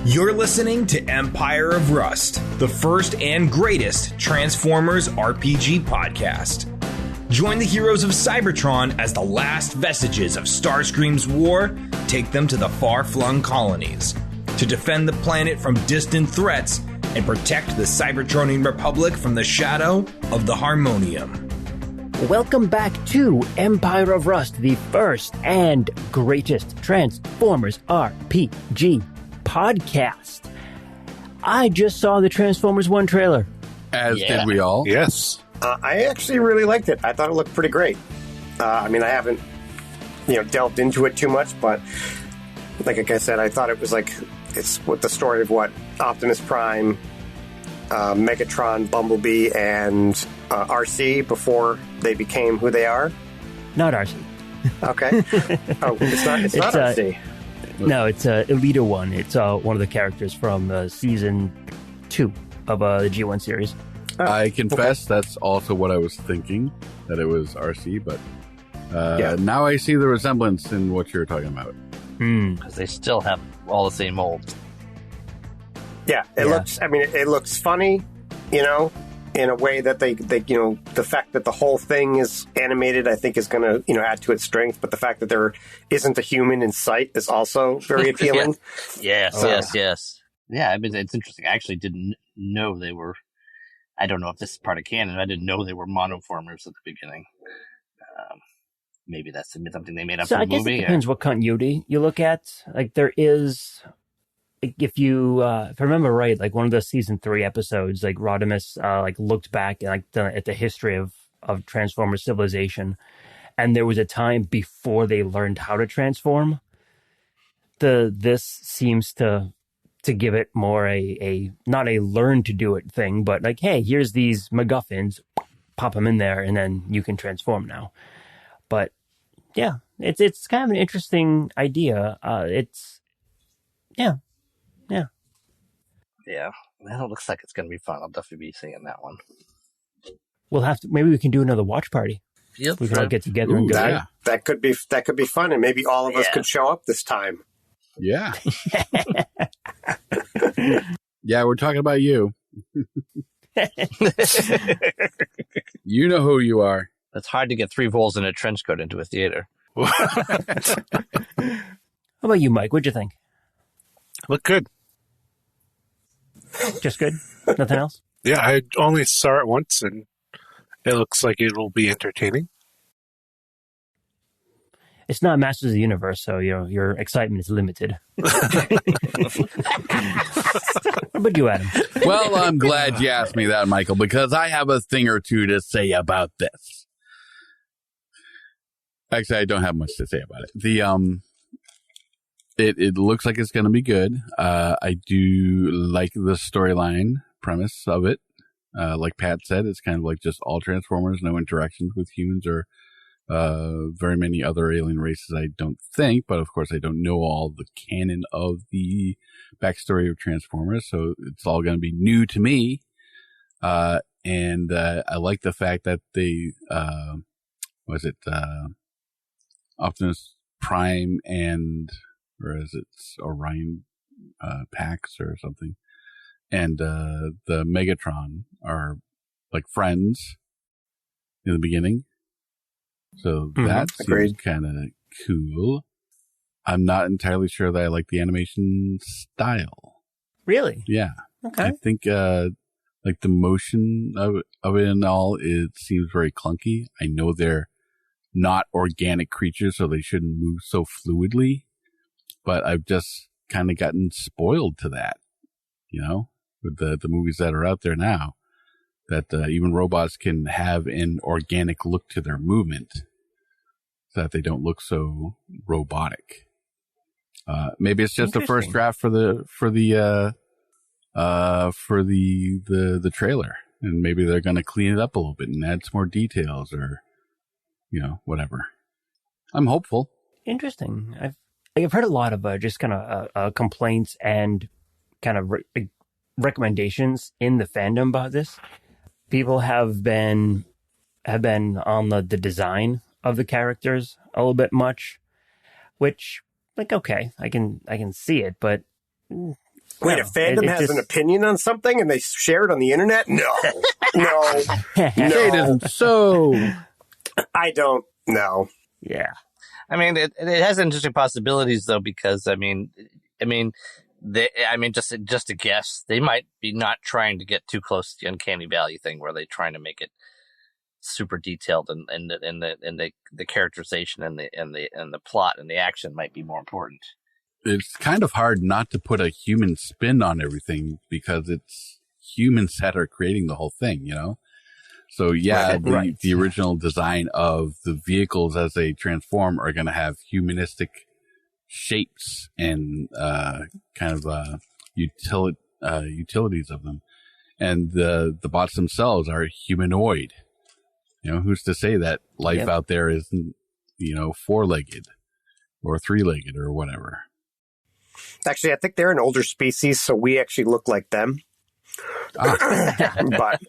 You're listening to Empire of Rust, the first and greatest Transformers RPG podcast. Join the heroes of Cybertron as the last vestiges of Starscream's war take them to the far-flung colonies to defend the planet from distant threats and protect the Cybertronian Republic from the shadow of the Harmonium. Welcome back to Empire of Rust, the first and greatest Transformers RPG podcast. I just saw the Transformers 1 trailer. As did we all. Yes. I actually really liked it. I thought it looked pretty great. I haven't, delved into it too much, but like I said, I thought it was it's with the story of Optimus Prime, Megatron, Bumblebee, and RC before they became who they are. Not RC. Okay. It's not RC. No, it's Elita 1. It's one of the characters from season 2 of the G1 series. I confess that's also what I was thinking, that it was RC, but now I see the resemblance in what you're talking about. Because they still have all the same molds. Yeah, it looks funny, in a way that they the fact that the whole thing is animated, I think is going to, add to its strength, but the fact that there isn't a human in sight is also very appealing. Yes. Yeah, it's interesting. I actually didn't know they were, I don't know if this is part of canon, I didn't know they were monoformers at the beginning. Maybe that's something they made up for the movie. I guess it depends what continuity you look at. There is... If I remember right, one of the season 3 episodes, Rodimus looked back at the history of Transformers civilization, and there was a time before they learned how to transform. This seems to give it more a not a learn to do it thing, but hey, here's these MacGuffins, pop them in there, and then you can transform now. But yeah, it's kind of an interesting idea. Yeah, that looks like it's going to be fun. I'll definitely be seeing that one. We'll have to. Maybe we can do another watch party. Yep, we can all get together and go. Yeah. That could be fun, and maybe all of us could show up this time. Yeah. Yeah, we're talking about you. You know who you are. It's hard to get 3 voles in a trench coat into a theater. How about you, Mike? What'd you think? Look good. Just good? Nothing else? Yeah, I only saw it once, and it looks like it'll be entertaining. It's not Masters of the Universe, so your excitement is limited. What about you, Adam? Well, I'm glad you asked me that, Michael, because I have a thing or two to say about this. Actually, I don't have much to say about it. It looks like it's going to be good. I do like the storyline premise of it. Like Pat said, it's kind of just all Transformers, no interactions with humans or very many other alien races, I don't think. But, of course, I don't know all the canon of the backstory of Transformers, so it's all going to be new to me. And I like the fact that they, Optimus Prime and... or is it Orion Pax or something? And the Megatron are friends in the beginning. So that seems kind of cool. I'm not entirely sure that I like the animation style. Really? Yeah. Okay. I think the motion of it and all, it seems very clunky. I know they're not organic creatures, so they shouldn't move so fluidly. But I've just kind of gotten spoiled to that, with the movies that are out there now, that even robots can have an organic look to their movement, so that they don't look so robotic. Maybe it's just the first draft for the trailer, and maybe they're going to clean it up a little bit and add some more details, or whatever. I'm hopeful. Interesting. I've heard a lot of just kind of complaints and kind of recommendations in the fandom about this. People have been on the design of the characters a little bit much, which okay, I can see it, but Wait, a fandom has an opinion on something and they share it on the internet? No. It isn't so. I don't know. Yeah. I mean, it has interesting possibilities though, because just to guess, they might be not trying to get too close to the uncanny valley thing, where they're trying to make it super detailed, and the characterization and the plot and the action might be more important. It's kind of hard not to put a human spin on everything because it's humans that are creating the whole thing, you know? So yeah, the original design of the vehicles as they transform are going to have humanistic shapes and utilities of them. And the bots themselves are humanoid. You know, who's to say that life out there isn't, four-legged or three-legged or whatever? Actually, I think they're an older species, so we actually look like them. But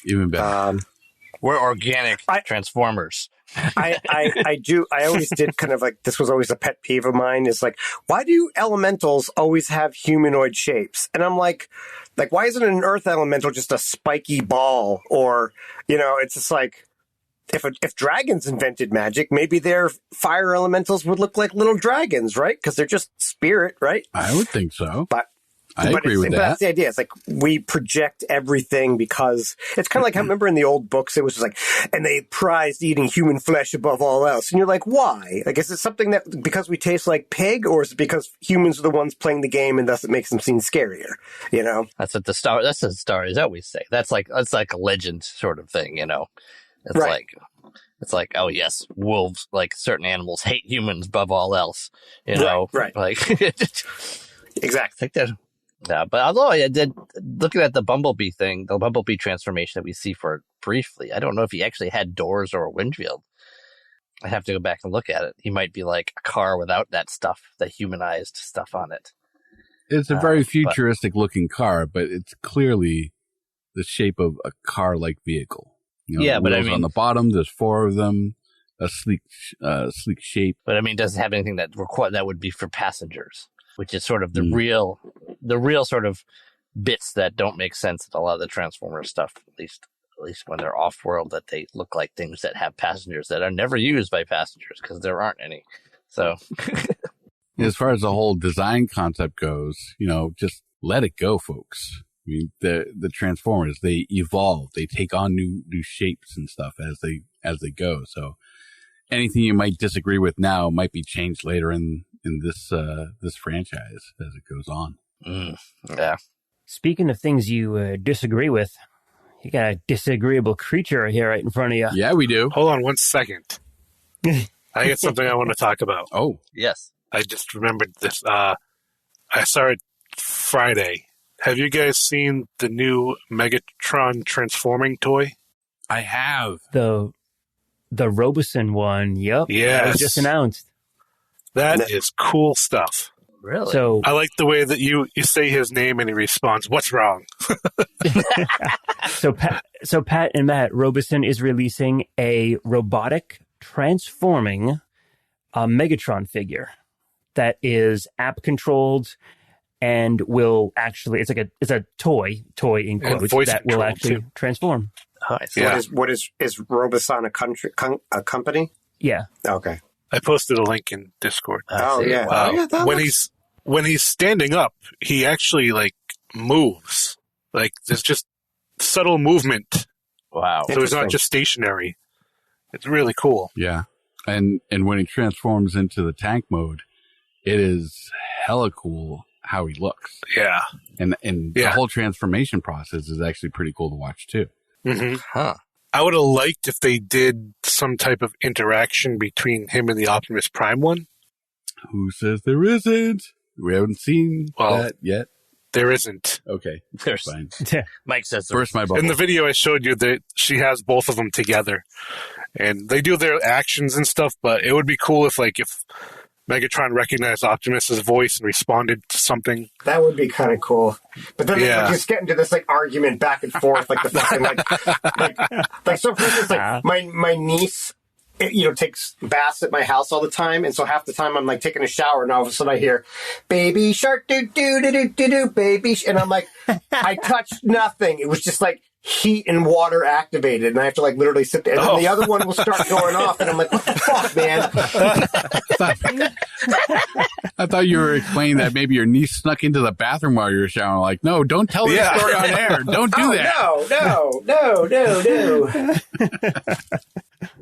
even better. We're organic Transformers. I always did kind of like, this was always a pet peeve of mine, is like, why do elementals always have humanoid shapes? And I'm like, why isn't an earth elemental just a spiky ball? Or, it's just like, if dragons invented magic, maybe their fire elementals would look like little dragons, right? Because they're just spirit, right? I would think so. But I agree with that. But that's the idea. It's like we project everything because it's kind of like, I remember in the old books, it was just like, and they prized eating human flesh above all else. And you're like, why? Like, is it something that because we taste like pig, or is it because humans are the ones playing the game and thus it makes them seem scarier? That's what the stories always say. That's like a legend sort of thing, It's like, oh yes, wolves, like certain animals hate humans above all else, Right. Like, exactly. Yeah, but although I did, looking at the Bumblebee thing, the Bumblebee transformation that we see for briefly, I don't know if he actually had doors or a windshield. I'd have to go back and look at it. He might be like a car without that stuff, the humanized stuff on it. It's a very futuristic looking car, but it's clearly the shape of a car-like vehicle. But I mean, on the bottom, there's 4 of them, a sleek shape. But I mean, does it have anything that would be for passengers, which is sort of the real sort of bits that don't make sense in a lot of the Transformers stuff, at least when they're off-world, that they look like things that have passengers that are never used by passengers because there aren't any. So, as far as the whole design concept goes, just let it go, folks. I mean, the Transformers, they evolve, they take on new shapes and stuff as they go. So anything you might disagree with now might be changed later in this franchise as it goes on. Yeah. Speaking of things you disagree with, you got a disagreeable creature here right in front of you. Yeah, we do. Hold on 1 second. I got something I want to talk about. Oh, yes. I just remembered this. I saw it Friday. Have you guys seen the new Megatron transforming toy? I have. The Robeson one, yep. Yes. That was just announced. That is cool stuff. Really? So I like the way that you say his name and he responds, "What's wrong?" So Pat and Matt, Robeson is releasing a robotic transforming Megatron figure that is app controlled and will actually, it's a toy in quotes that will actually transform. Oh, yeah. What is Robeson a company? Yeah. Okay. I posted a link in Discord. Yeah. Wow. When he's standing up, he actually moves. There's just subtle movement. Wow. So he's not just stationary. It's really cool. Yeah. And when he transforms into the tank mode, it is hella cool how he looks. Yeah. And the whole transformation process is actually pretty cool to watch too. Mm-hmm. Huh. I would have liked if they did some type of interaction between him and the Optimus Prime one. Who says there isn't? We haven't seen that yet. There isn't. Okay. There's fine. Mike says Burst my bubble. In the video I showed you, that she has both of them together. And they do their actions and stuff, but it would be cool if Megatron recognized Optimus's voice and responded to something. That would be kind of cool. But then they just get into this argument back and forth, the fucking so for instance, my niece takes baths at my house all the time, and so half the time I'm like taking a shower, and all of a sudden I hear "baby shark do do do do do do baby," and I'm like, I touched nothing. It was just like heat and water activated, and I have to like literally sit there. And then the other one will start going off, and I'm like, what the fuck, man? I thought you were explaining that maybe your niece snuck into the bathroom while you were showering. Like, no, don't tell this story on air. Don't do that. No.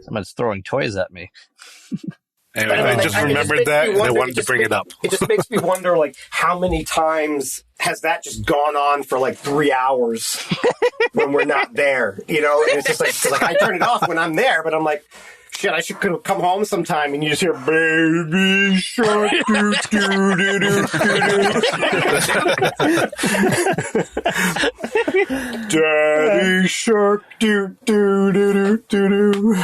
Someone's throwing toys at me. Anyway, I just remembered that, and I wanted to bring it up. It just makes me wonder, like, how many times has that just gone on for, like, 3 hours when we're not there, And it's just like I turn it off when I'm there, but I'm like, shit, I should come home sometime, and you just hear, baby shark, doo, doo, doo, doo, doo, doo. Daddy shark, doo, doo, doo, doo, doo, doo.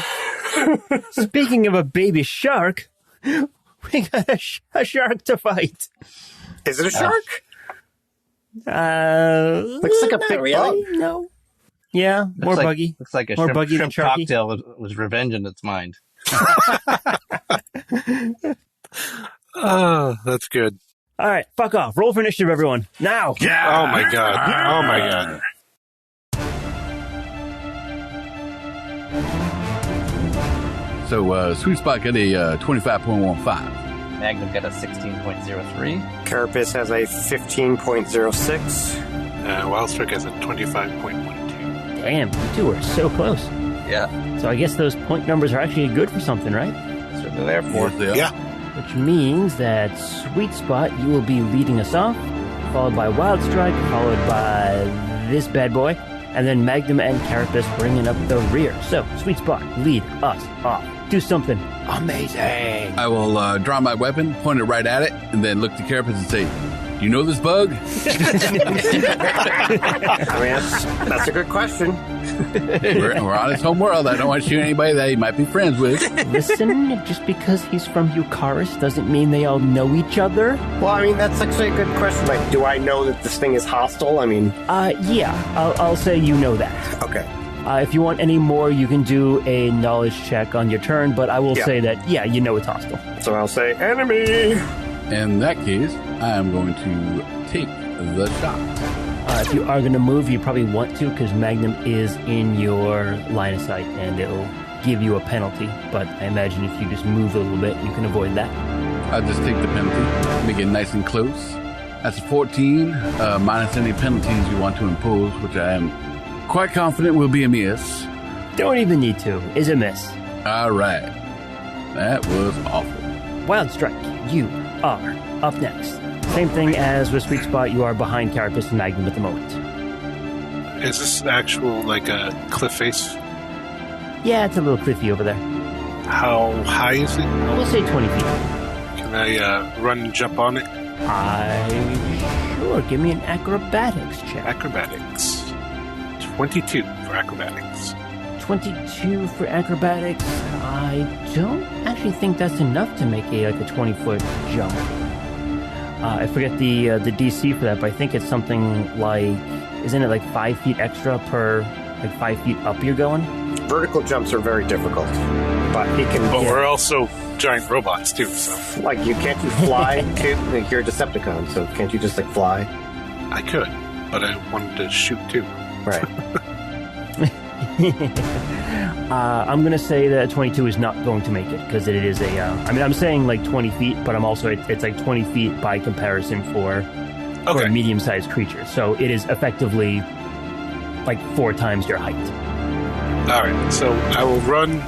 Speaking of a baby shark, we got a shark to fight. Is it a shark? Looks like a big bug. No. Yeah, more buggy. Looks like a more shrimp, buggy shrimp than Sharky. cocktail with revenge in its mind. Oh, that's good. All right, fuck off. Roll for initiative, everyone. Now. Yeah. Oh, my God. Oh, my God. So, Sweet Spot got a 25.15. Magnum got a 16.03. Carapace has a 15.06. Wildstrike has a 25.12. Damn, you two are so close. Yeah. So I guess those point numbers are actually good for something, right? That's what they're there for. Yes, they are. Yeah. Which means that Sweet Spot, you will be leading us off, followed by Wild Strike, followed by this bad boy, and then Magnum and Carapace bringing up the rear. So, Sweet Spot, lead us off. Do something amazing. I will draw my weapon, point it right at it, and then look to Carapace and say, "You know this bug?" I mean, that's a good question. We're on his home world. I don't want to shoot anybody that he might be friends with. Listen, just because he's from Eukaris doesn't mean they all know each other. Well, I mean, that's actually a good question. Like, do I know that this thing is hostile? I mean... Yeah, I'll say you know that. Okay. If you want any more, you can do a knowledge check on your turn, but I will say that, you know it's hostile. So I'll say, enemy! In that case, I am going to take the shot. If you are going to move, you probably want to, because Magnum is in your line of sight, and it'll give you a penalty. But I imagine if you just move a little bit, you can avoid that. I'll just take the penalty, make it nice and close. That's a 14, minus any penalties you want to impose, which I am quite confident will be a miss. Don't even need to. Is a miss. All right. That was awful. Wild Strike, you are up next. Same thing as with Sweet Spot, you are behind Carapace and Magnum at the moment. Is this actual, like, a cliff face? Yeah, it's a little cliffy over there. How high is it? We'll say 20 feet. Can I run and jump on it? Sure. Give me an acrobatics check. Acrobatics. 22 for acrobatics. 22 for acrobatics. I don't actually think that's enough to make a 20-foot jump. I forget the DC for that, but I think it's something like, isn't it like 5 feet extra per 5 feet up you're going? Vertical jumps are very difficult, but he can. But we're also giant robots too, so like can't you fly? You're a Decepticon, so can't you just like fly? I could, but I wanted to shoot too. Right. I'm going to say that 22 is not going to make it because it is a... I'm saying like 20 feet, but I'm also... It's like 20 feet by comparison for a medium-sized creature. So it is effectively like 4 times your height. All right, so I will run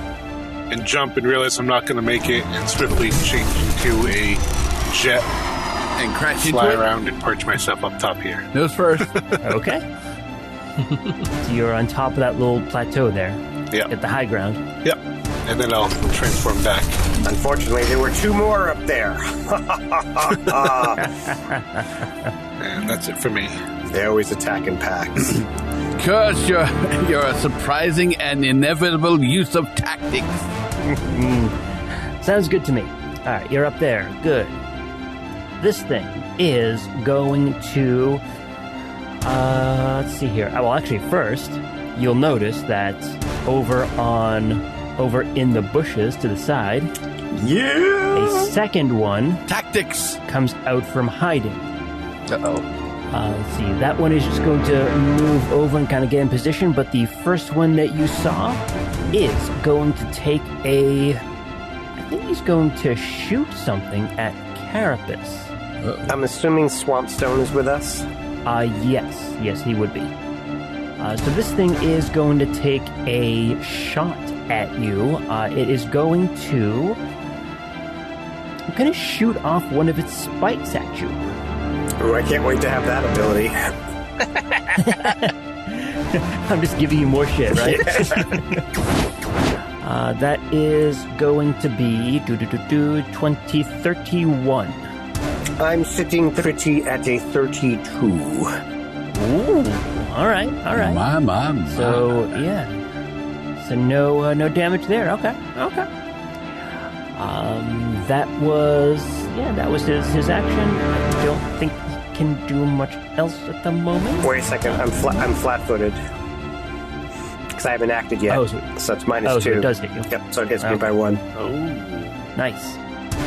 and jump and realize I'm not going to make it and swiftly change into a jet and crash fly into around and perch myself up top here. Nose first. Okay. So you're on top of that little plateau there. Yeah. At the high ground. Yep. And then I'll transform back. Unfortunately, there were 2 more up there. And that's it for me. They always attack in packs. Because you're a surprising and inevitable use of tactics. Sounds good to me. All right, you're up there. Good. This thing is going to... let's see here. Well, actually, first, you'll notice that over on over in the bushes to the side. Yeah! A second one Tactics! comes out from hiding. Uh-oh. Let's see, that one is just going to move over and kind of get in position, but the first one that you saw is going to take I think he's going to shoot something at Carapace. I'm assuming Swampstone is with us. Yes, he would be. So this thing is going to take a shot at you. It is going to shoot off one of its spikes at you. Ooh, I can't wait to have that ability. I'm just giving you more shit, right? That is going to be 2031. I'm sitting pretty at a 32. Ooh, all right. My. So yeah, so no damage there. Okay. That was his action. I don't think he can do much else at the moment. Wait a second, I'm flat-footed. Because I haven't acted yet. Oh, so it's -2. so it does hit you. Yep, so it hits me by 1. Oh, nice.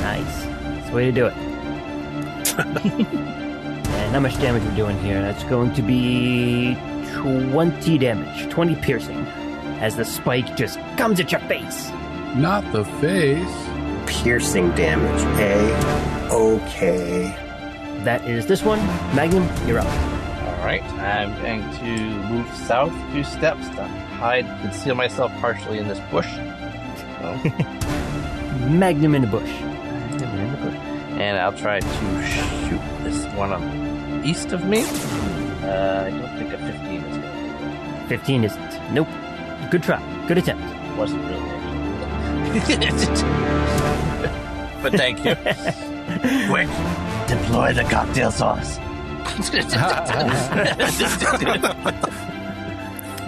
That's the way to do it. And how much damage we're doing here? That's going to be 20 damage, 20 piercing, as the spike just comes at your face. Not the face. Piercing damage, eh? Okay. That is this one. Magnum, you're up. All right. I'm going to move south a few steps to conceal myself partially in this bush. Magnum in the bush. And I'll try to shoot this one east of me. I don't think a 15 is going to do it. 15 isn't. Nope. Good try. Good attempt. Wasn't really actually. But thank you. Quick, deploy the cocktail sauce.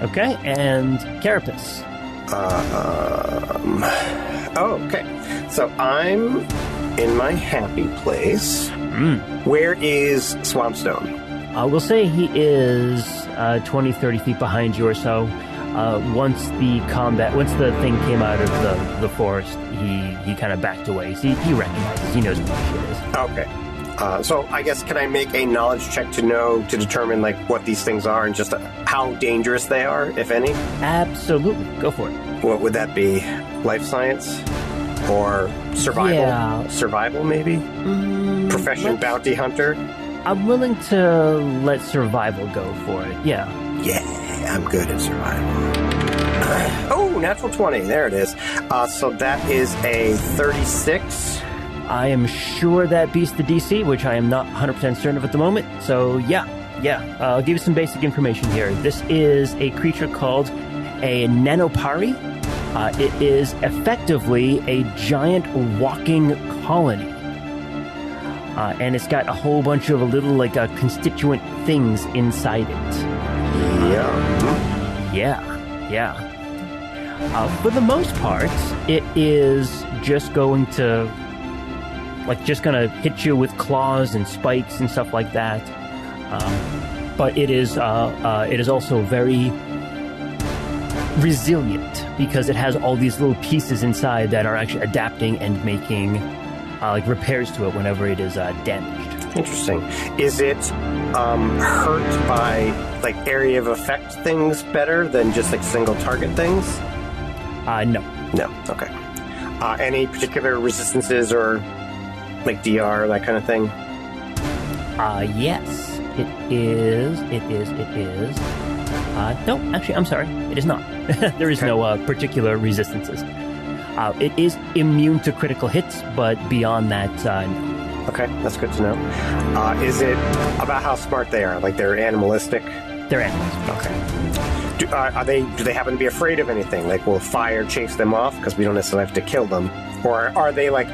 Okay, and Carapace. Okay. So I'm in my happy place. Where is Swampstone? We'll say he is 20, 30 feet behind you or so. Once the thing came out of the forest, he kind of backed away. So he recognizes, he knows what the shit is. Okay. So I guess, can I make a knowledge check to determine like what these things are and just how dangerous they are, if any? Absolutely. Go for it. What would that be? Life science? Or survival? Yeah. Survival, maybe? Profession bounty hunter? I'm willing to let survival go for it. Yeah. Yeah, I'm good at survival. Oh, natural 20. There it is. So that is a 36. I am sure that beats the DC, which I am not 100% certain of at the moment. So, yeah. I'll give you some basic information here. This is a creature called a Nanopari. It is effectively a giant walking colony. And it's got a whole bunch of little, constituent things inside it. Yeah. For the most part, it is just going to hit you with claws and spikes and stuff like that. But it is also very resilient because it has all these little pieces inside that are actually adapting and making repairs to it whenever it is damaged. Interesting. Is it hurt by area of effect things better than just single target things? No. Okay. Any particular resistances or DR, that kind of thing? Yes, it is. No, actually, I'm sorry. It is not. There is no particular resistances. It is immune to critical hits, but beyond that, no. Okay, that's good to know. Is it about how smart they are? They're animalistic? They're animals. Okay. Do they happen to be afraid of anything? Will fire chase them off? Because we don't necessarily have to kill them. Or are they Are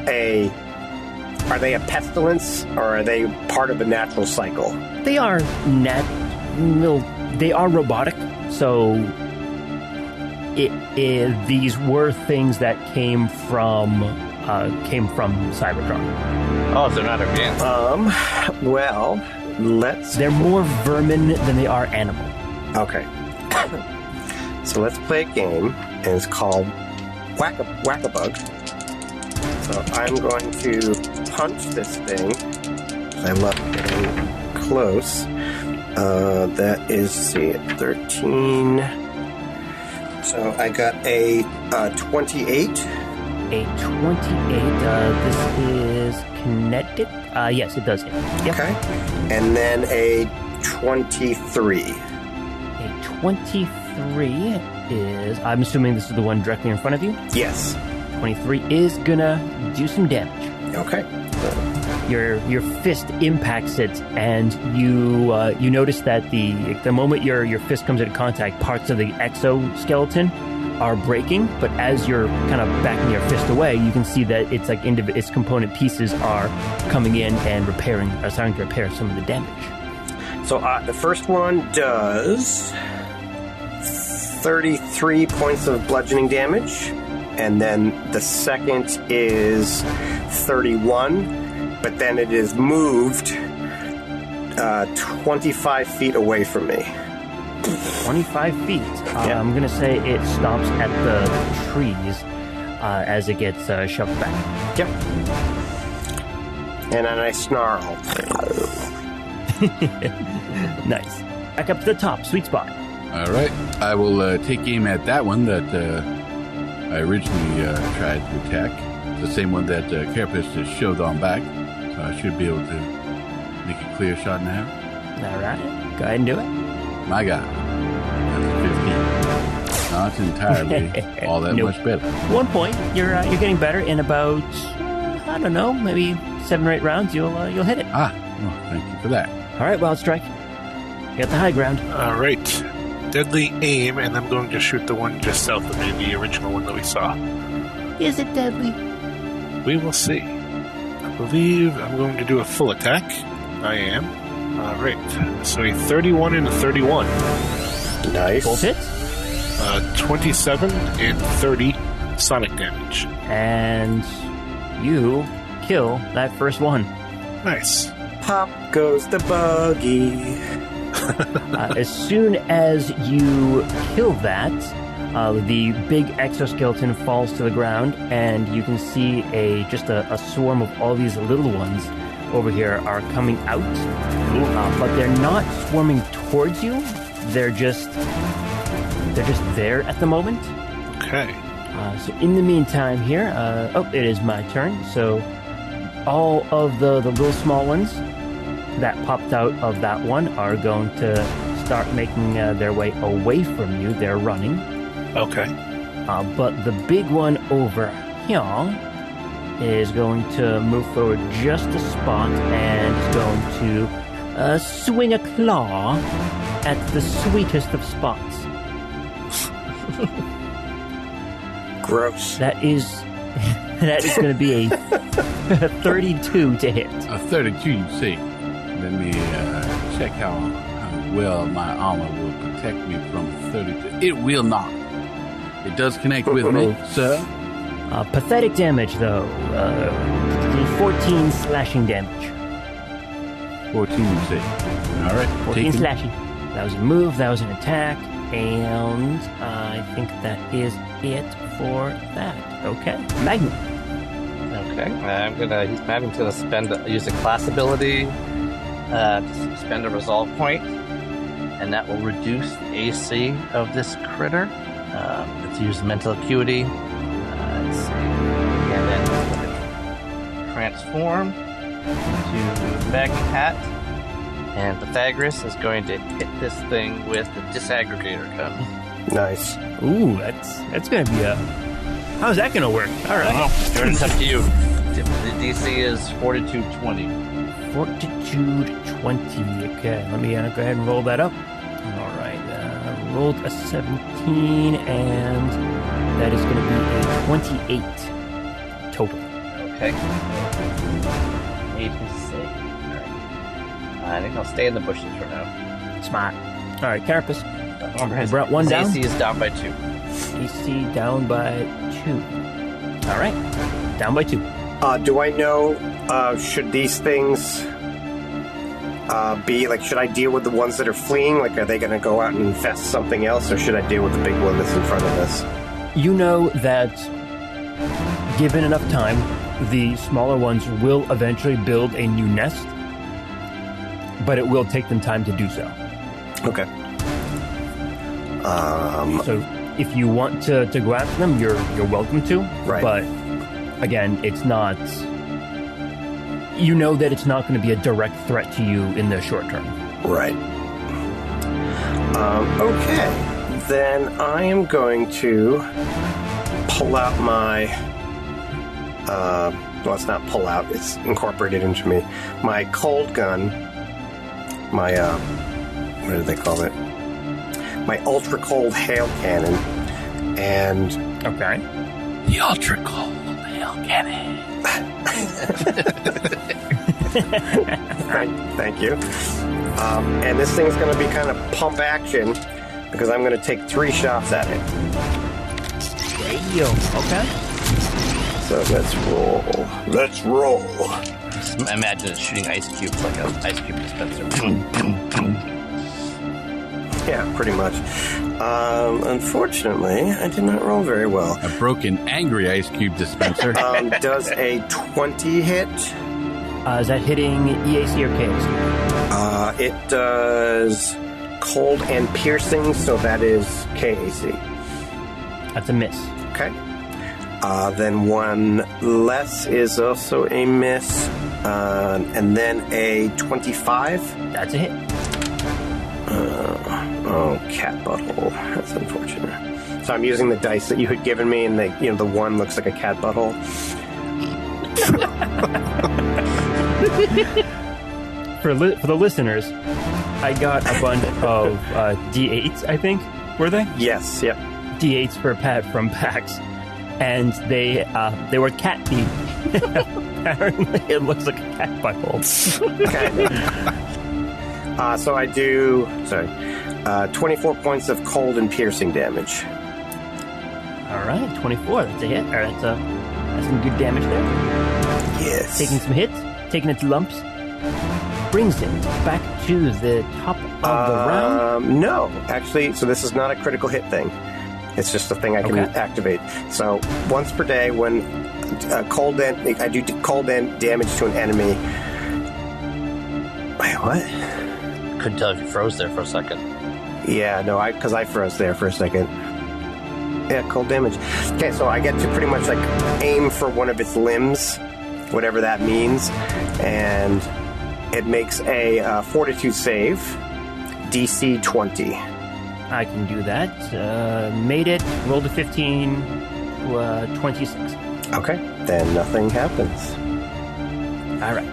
they a pestilence, or are they part of the natural cycle? They are they are robotic, so these were things that came from Cybertron. Oh, they're not organic. Well, They're more vermin than they are animal. Okay. So let's play a game, and it's called Whack-a-bug. So I'm going to punch this thing. I love getting close. That is, see, 13. So I got a 28. A 28. This is kinetic. Yes, it does hit. Yep. Okay. And then a 23. A 23 is... I'm assuming this is the one directly in front of you? Yes. 23 is gonna do some damage. Okay. Your fist impacts it, and you notice that the moment your fist comes into contact, parts of the exoskeleton are breaking. But as you're kind of backing your fist away, you can see that it's like its component pieces are coming in and starting to repair some of the damage. So the first one does 33 points of bludgeoning damage, and then the second is 31. But then it is moved 25 feet away from me. 25 feet. Yeah. I'm going to say it stops at the trees as it gets shoved back. Yep. And then I snarl. Nice. Back up to the top. Sweet spot. All right. I will take aim at that one that I originally tried to attack. The same one that Carapace just shoved on back. So I should be able to make a clear shot now. All right. Go ahead and do it. My God. That's 15. Not entirely all that Nope. much better. 1 point. You're getting better. In about, I don't know, maybe 7 or 8 rounds, you'll hit it. Well, thank you for that. All right, Wild Strike. You got the high ground. All right. Deadly aim, and I'm going to shoot the one just south of me, the original one that we saw. Is it deadly? We will see. I believe I'm going to do a full attack. I am. All right. So a 31 and a 31. Nice. Both hits. 27 and 30 sonic damage. And you kill that first one. Nice. Pop goes the buggy. As soon as you kill that, the big exoskeleton falls to the ground, and you can see just a swarm of all these little ones over here are coming out. But they're not swarming towards you. They're just there at the moment. Okay. So in the meantime here, it is my turn. So all of the little small ones that popped out of that one are going to start making their way away from you. They're running. Okay. But the big one over here is going to move forward just a spot and is going to swing a claw at the sweetest of spots. Gross. That is going to be a 32 to hit. A 32, you see. Let me check how well my armor will protect me from 32. It will not. It does connect with me, sir. Pathetic damage, though. 14 slashing damage. 14, you say. All right. 14 slashing. That was a move. That was an attack. And I think that is it for that. Okay. Magnum. Okay. He's having to use a class ability to spend a resolve point, and that will reduce the AC of this critter. Let's use mental acuity. Let's see. And then it's going to transform to Magnet Hat. And Pythagoras is going to hit this thing with the disaggregator gun. Nice. Ooh, that's going to be a... How's that going to work? All right. Well, it's up to you. The DC is Fortitude 20. Fortitude 20. Okay, let me go ahead and roll that up. All right. Rolled a 17, and that is going to be a 28 total. Okay. Made his save. I think I'll stay in the bushes for now. Smart. All right, Carapace. His brought one down. AC is down by 2. AC down by 2. All right, down by 2. Do I know, should these things be, like, should I deal with the ones that are fleeing? Like, are they going to go out and infest something else, or should I deal with the big one that's in front of us? You know that given enough time, the smaller ones will eventually build a new nest, but it will take them time to do so. Okay. So if you want to go after them, you're welcome to. Right. But again, it's not. You know that it's not going to be a direct threat to you in the short term. Right. Okay. Then I am going to pull out my. Well, it's not pull out. It's incorporated into me. My cold gun. My what do they call it? My ultra cold hail cannon. And Okay. The ultra cold hail cannon. Thank you. And this thing's going to be kind of pump action because I'm going to take 3 shots at it. Okay. So let's roll. Let's roll. Imagine it's shooting ice cubes like an ice cube dispenser. Yeah, pretty much. Unfortunately, I did not roll very well. A broken, angry ice cube dispenser. Does a 20 hit? Is that hitting EAC or KAC? It does cold and piercing, so that is KAC. That's a miss. Okay. Then one less is also a miss. And then a 25. That's a hit. Oh, cat butthole. That's unfortunate. So I'm using the dice that you had given me, and the one looks like a cat butthole. For the listeners, I got a bunch of D8s, I think, were they? Yes, yep. D8s for Pat from PAX, and they were cat themed. Apparently, it looks like a cat butthole. Kind of. So I do, 24 points of cold and piercing damage. All right, 24. That's a hit. Or that's some good damage there. Yes. Taking some hits, taking its lumps, brings it back to the top of the round. No, actually, so this is not a critical hit thing. It's just a thing I can activate. So once per day, when I do cold damage to an enemy. Wait, what? Couldn't tell if you froze there for a second. Yeah, no, because I froze there for a second. Yeah, cold damage. Okay, so I get to pretty much aim for one of its limbs, whatever that means, and it makes a fortitude save, DC 20. I can do that. Made it. Rolled a 15, 26. Okay, then nothing happens. All right.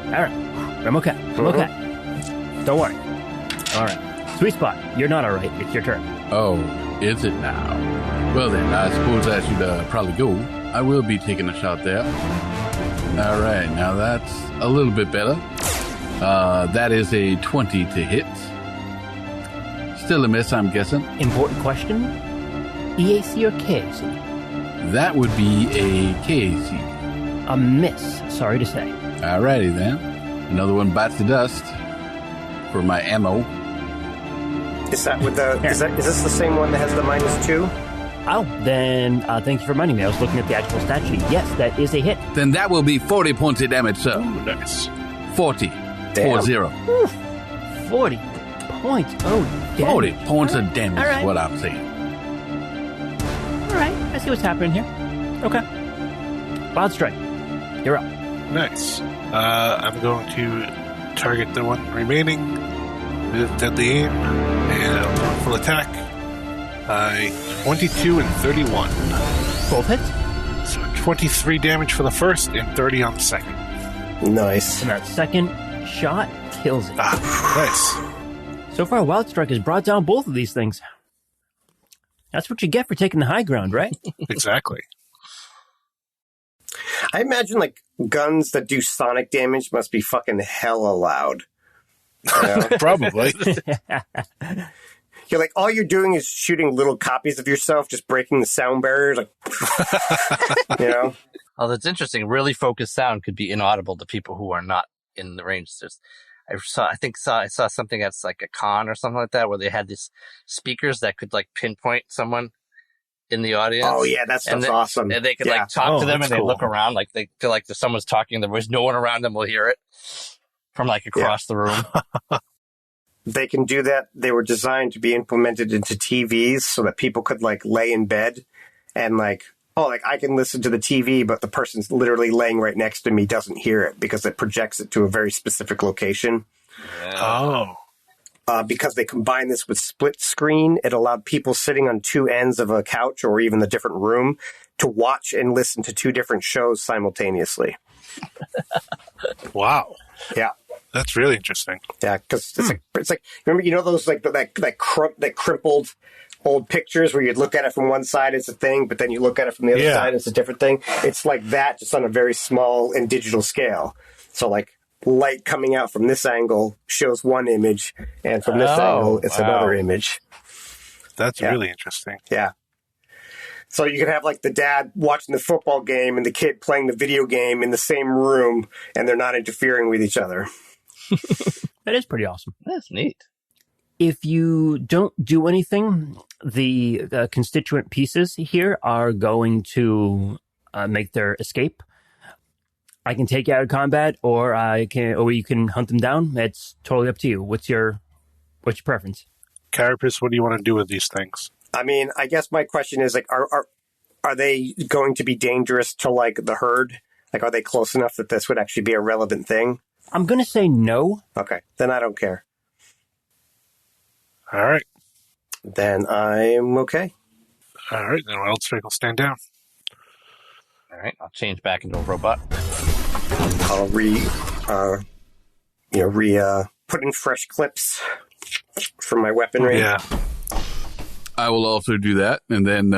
I'm okay. Don't worry. All right. Sweet spot. You're not all right. It's your turn. Oh, is it now? Well then, I suppose I should probably go. I will be taking a shot there. All right, now that's a little bit better. That is a 20 to hit. Still a miss, I'm guessing. Important question. EAC or KAC? That would be a KAC. A miss, sorry to say. Alrighty then. Another one bites the dust for my ammo. Is that with the? Is this the same one that has the -2? Oh, then thank you for reminding me. I was looking at the actual stat sheet. Yes, that is a hit. Then that will be 40 points of damage, sir. Ooh, nice. 40. Damn. 40. Oof, 40 points. Oh, damn. 40 points of damage All right. is what I'm saying. All right, I see what's happening here. Okay. Wild Strike. You're up. Nice. I'm going to target the one remaining with deadly aim, and I'll go full attack. 22 and 31. Both hits. So 23 damage for the first and 30 on the second. Nice. And that second shot kills it. Nice. So far, Wild Strike has brought down both of these things. That's what you get for taking the high ground, right? Exactly. I imagine guns that do sonic damage must be fucking hella loud. You know? Probably. You're all you're doing is shooting little copies of yourself, just breaking the sound barriers, you know? Oh, that's interesting. Really focused sound could be inaudible to people who are not in the range. I saw something that's like a con or something like that, where they had these speakers that could pinpoint someone in the audience. Oh yeah, that stuff's awesome. And they could like talk to them, and they look around like they feel like if someone's talking. There's no one around them will hear it from like across the room. They can do that. They were designed to be implemented into TVs so that people could like lay in bed and like, oh, like I can listen to the TV, but the person's literally laying right next to me doesn't hear it because it projects it to a very specific location. Oh. Because they combined this with split screen, it allowed people sitting on two ends of a couch or even a different room to watch and listen to two different shows simultaneously. Wow. Yeah. That's really interesting. Yeah, because it's like remember, you know those like that crumpled old pictures where you'd look at it from one side, it's a thing, but then you look at it from the other side, it's a different thing. It's like that, just on a very small and digital scale. So like light coming out from this angle shows one image, and from this angle, it's another image. That's really interesting. Yeah. So you could have like the dad watching the football game and the kid playing the video game in the same room, and they're not interfering with each other. That is pretty awesome. That's neat. If you don't do anything, the constituent pieces here are going to make their escape. I can take you out of combat, or you can hunt them down. It's totally up to you. What's your preference? Carapace, what do you want to do with these things? I mean, I guess my question is like, are they going to be dangerous to like the herd? Like, are they close enough that this would actually be a relevant thing? I'm going to say no. Okay, then I don't care. All right. Then I'm okay. All right, then Wildstrike will stand down. All right, I'll change back into a robot. I'll put in fresh clips for my weaponry. Yeah. I will also do that, and then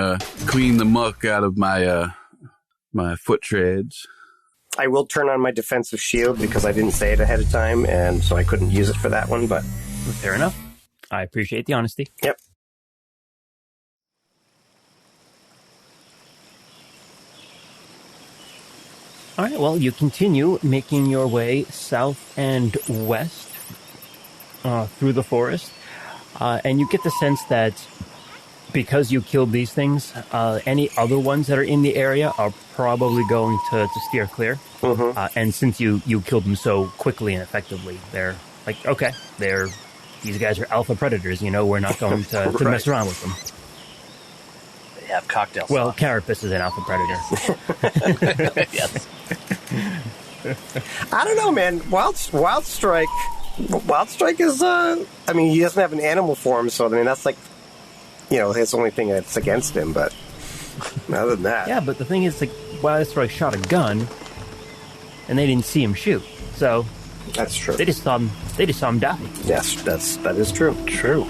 clean the muck out of my my foot treads. I will turn on my defensive shield because I didn't say it ahead of time, and so I couldn't use it for that one, but... Fair enough. I appreciate the honesty. Yep. All right, well, you continue making your way south and west through the forest, and you get the sense that because you killed these things, any other ones that are in the area are probably going to steer clear. Mm-hmm. And since you killed them so quickly and effectively, they're like, okay, these guys are alpha predators, we're not going to Right. mess around with them. They have cocktails. Well, Carapace is an alpha predator. Yes. I don't know, man. Wildstrike is, I mean, he doesn't have an animal form, so, I mean, that's like, his only thing that's against him, but other than that. Yeah, but the thing is, like, Wildstrike shot a gun, and they didn't see him shoot, so... That's true. They just saw him die. Yes, that is true. True.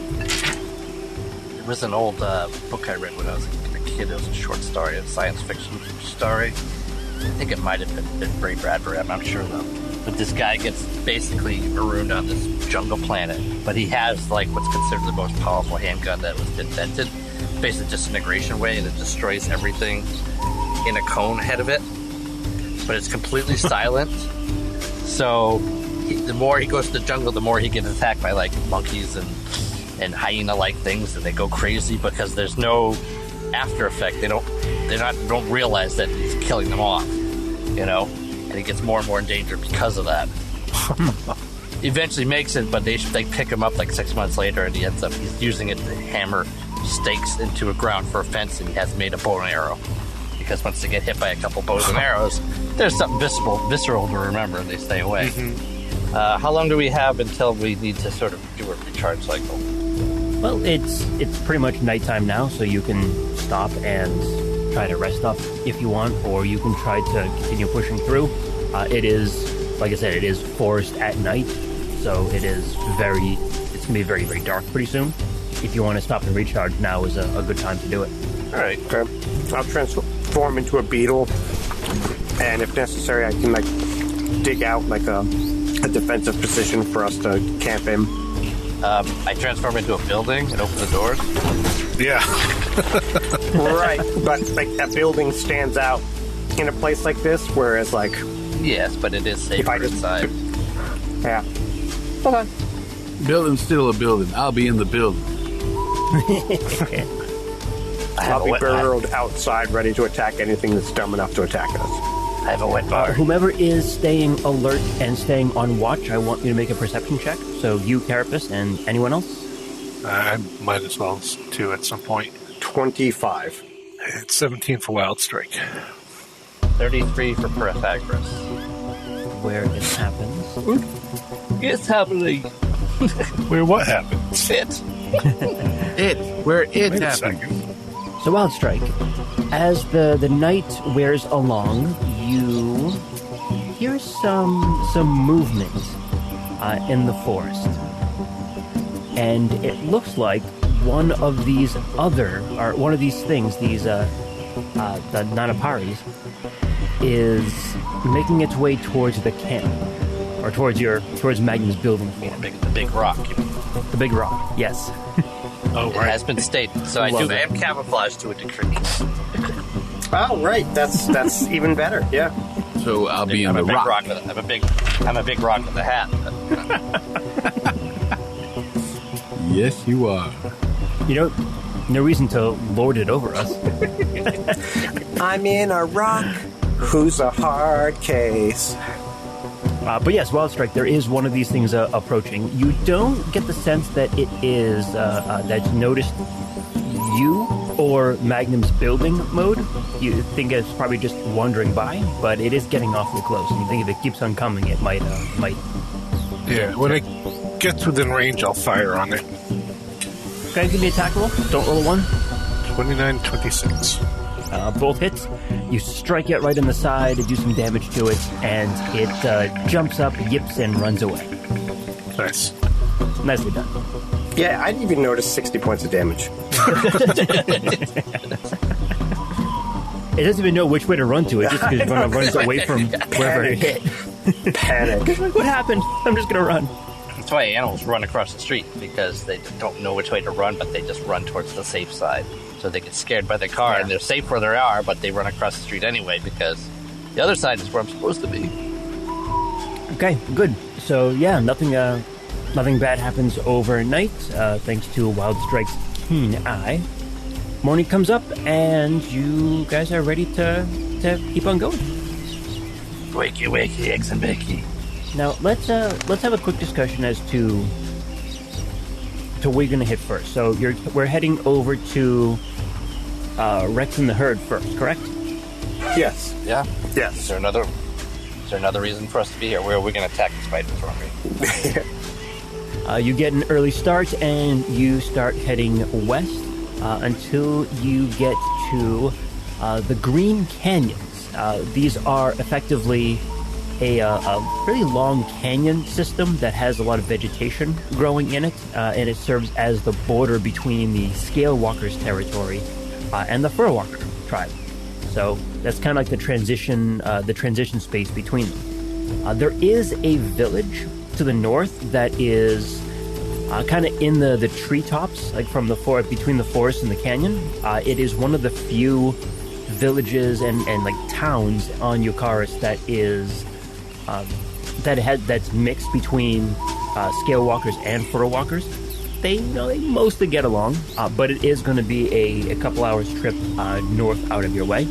There was an old book I read when I was a kid. It was a short story, a science fiction story. I think it might have been Ray Bradbury. I'm not sure, though. But this guy gets basically marooned on this jungle planet. But he has, like, what's considered the most powerful handgun that was invented. Basically, disintegration way, and it destroys everything in a cone ahead of it. But it's completely silent. So... the more he goes to the jungle, the more he gets attacked by like monkeys and hyena-like things, and they go crazy because there's no after effect. They don't realize that he's killing them off, and he gets more and more in danger because of that. Eventually makes it, but they pick him up like 6 months later, and he's using it to hammer stakes into a ground for a fence, and he has made a bow and arrow. Because once they get hit by a couple bows and arrows, there's something visceral to remember, and they stay away. Mm-hmm. How long do we have until we need to sort of do a recharge cycle? Well, it's pretty much nighttime now, so you can stop and try to rest up if you want, or you can try to continue pushing through. It is, like I said, it is forest at night, so it's going to be very, very dark pretty soon. If you want to stop and recharge, now is a good time to do it. All right. Okay. I'll transform into a beetle, and if necessary, I can like dig out like a defensive position for us to camp in. I transform into a building and open the doors. Yeah. Right, but like a building stands out in a place like this, whereas like... Yes, but it is safer inside. Yeah. Okay. Building's still a building. I'll be in the building. I'll be burrowed outside, ready to attack anything that's dumb enough to attack us. I have a wet bar. Whomever is staying alert and staying on watch, I want you to make a perception check. So you, Carapace, and anyone else? I might as well too at some point. 25. It's 17 for Wild Strike. 33 for Pythagoras. Where it happens. It's happening. Where what happens? Where it Wait a happened. second. So Wild Strike, as the night wears along, you hear some movement in the forest, and it looks like one of these things, the Nanoparis, is making its way towards the camp, or towards Magnum's building. The big rock. The big rock, yes. Oh, It right. has been stated. So I am camouflaged to a degree. Oh, right. That's even better. Yeah. So I'll be in I'm the a big rock. rock with I'm a big rock with a hat. Yes, you are. You know, no reason to lord it over us. I'm in a rock. Who's a hard case? But yes, Wild Strike, there is one of these things approaching. You don't get the sense that it is that's noticed you or Magnum's building mode. You think it's probably just wandering by, but it is getting awfully close. And you think if it keeps on coming, it might. Yeah, when it gets within range, I'll fire on it. Okay, give me attack roll. Don't roll a 1. 29, 26. Both hits. You strike it right in the side, do some damage to it, and it jumps up, yips, and runs away. Nice. Nicely done. Yeah, I didn't even notice 60 points of damage. It doesn't even know which way to run to. It just runs away from wherever it hit. Panic. What happened? I'm just gonna run. That's why animals run across the street, because they don't know which way to run, but they just run towards the safe side. So they get scared by the car, and they're safe where they are, but they run across the street anyway, because the other side is where I'm supposed to be. Okay, good. So yeah, nothing bad happens overnight, thanks to Wild Strike's keen eye. Morning comes up, and you guys are ready to keep on going. Wakey, wakey, eggs and bakey. Now let's have a quick discussion as to where you're gonna hit first. So we're heading over to Rex and the Herd first, correct? Yes. Yeah. Yes. Is there another reason for us to be here? Where are we going to attack the spiders, Rory? You get an early start, and you start heading west until you get to the Green Canyons. These are effectively a really long canyon system that has a lot of vegetation growing in it, and it serves as the border between the Scale Walkers territory and the Fur Walker tribe. So that's kind of like the transition space between them. There is a village to the north that is kind of in the treetops, like from the forest, between the forest and the canyon. It is one of the few villages and like towns on Eukaris that is that's mixed between Scale Walkers and Fur Walkers. They mostly get along, but it is going to be a couple hours trip north out of your way.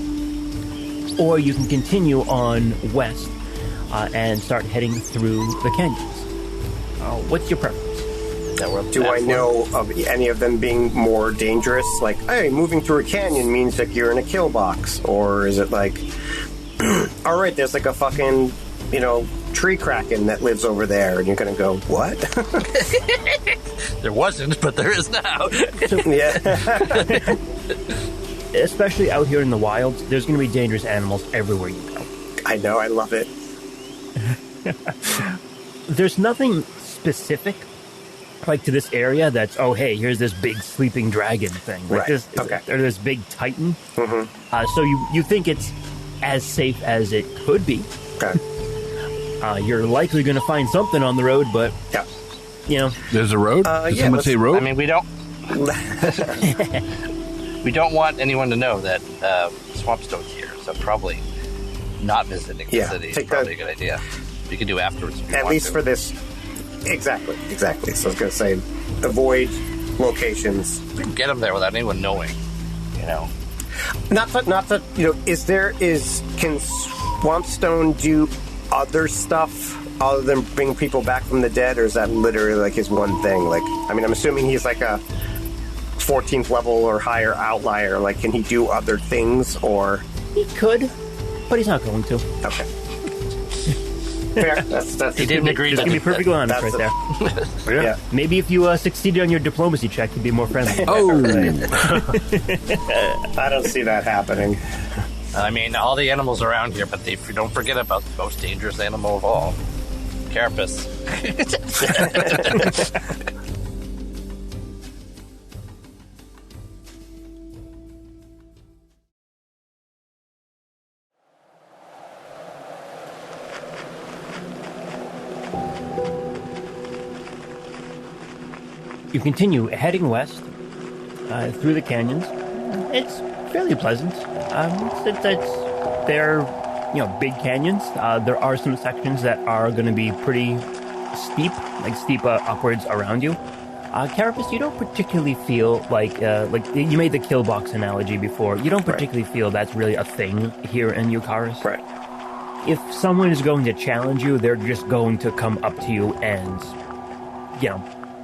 Or you can continue on west and start heading through the canyons. What's your preference? Do I know of any of them being more dangerous? Like, hey, moving through a canyon means that you're in a kill box. Or is it like, all right, there's like a fucking, tree kraken that lives over there, and you're going to go, what? There wasn't, but there is now. Yeah. Especially out here in the wilds, there's going to be dangerous animals everywhere you go. I know, I love it. There's nothing specific, like to this area that's, oh, hey, here's this big sleeping dragon thing. Like Right. Okay. Or this big titan. Mm-hmm. So you think it's as safe as it could be. Okay. You're likely going to find something on the road, but, Yeah. There's a road? Did yeah, someone say road? I mean, we don't want anyone to know that Swampstone's here, so probably not visiting the city is probably a good idea. We can do afterwards if you At want least to. for this. Exactly. So I was going to say, avoid locations. We can get them there without anyone knowing. Not that can Swampstone do other stuff other than bring people back from the dead, or is that literally like his one thing? Like, I mean, I'm assuming he's like a 14th level or higher outlier. Like, can he do other things, or he could, but he's not going to. Okay. Fair. That's he didn't agree. Just gonna be perfectly honest right there. Yeah. Maybe if you succeeded on your diplomacy check, you'd be more friendly. I don't see that happening. I mean, all the animals around here, but don't forget about the most dangerous animal of all, Carapace. You continue heading west through the canyons. It's fairly pleasant. They're big canyons. There are some sections that are going to be pretty steep, upwards around you. Carapace, you don't particularly feel like you made the kill box analogy before. You don't particularly feel that's really a thing here in Eukaris. Right. If someone is going to challenge you, they're just going to come up to you and,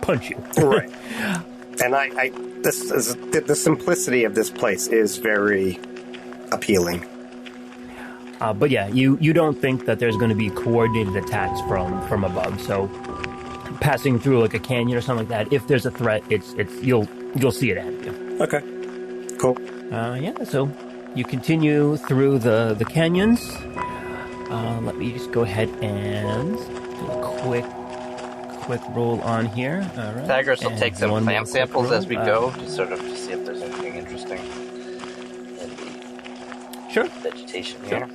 punch you. Right. And the simplicity of this place is very appealing. But yeah, you don't think that there's going to be coordinated attacks from above. So passing through like a canyon or something like that, if there's a threat, it's you'll see it ahead of you. Okay. Cool. So you continue through the canyons. Let me just go ahead and do a quick roll on here. All right. Tigers will take some plant samples as we go, to see if there's anything interesting in the vegetation here.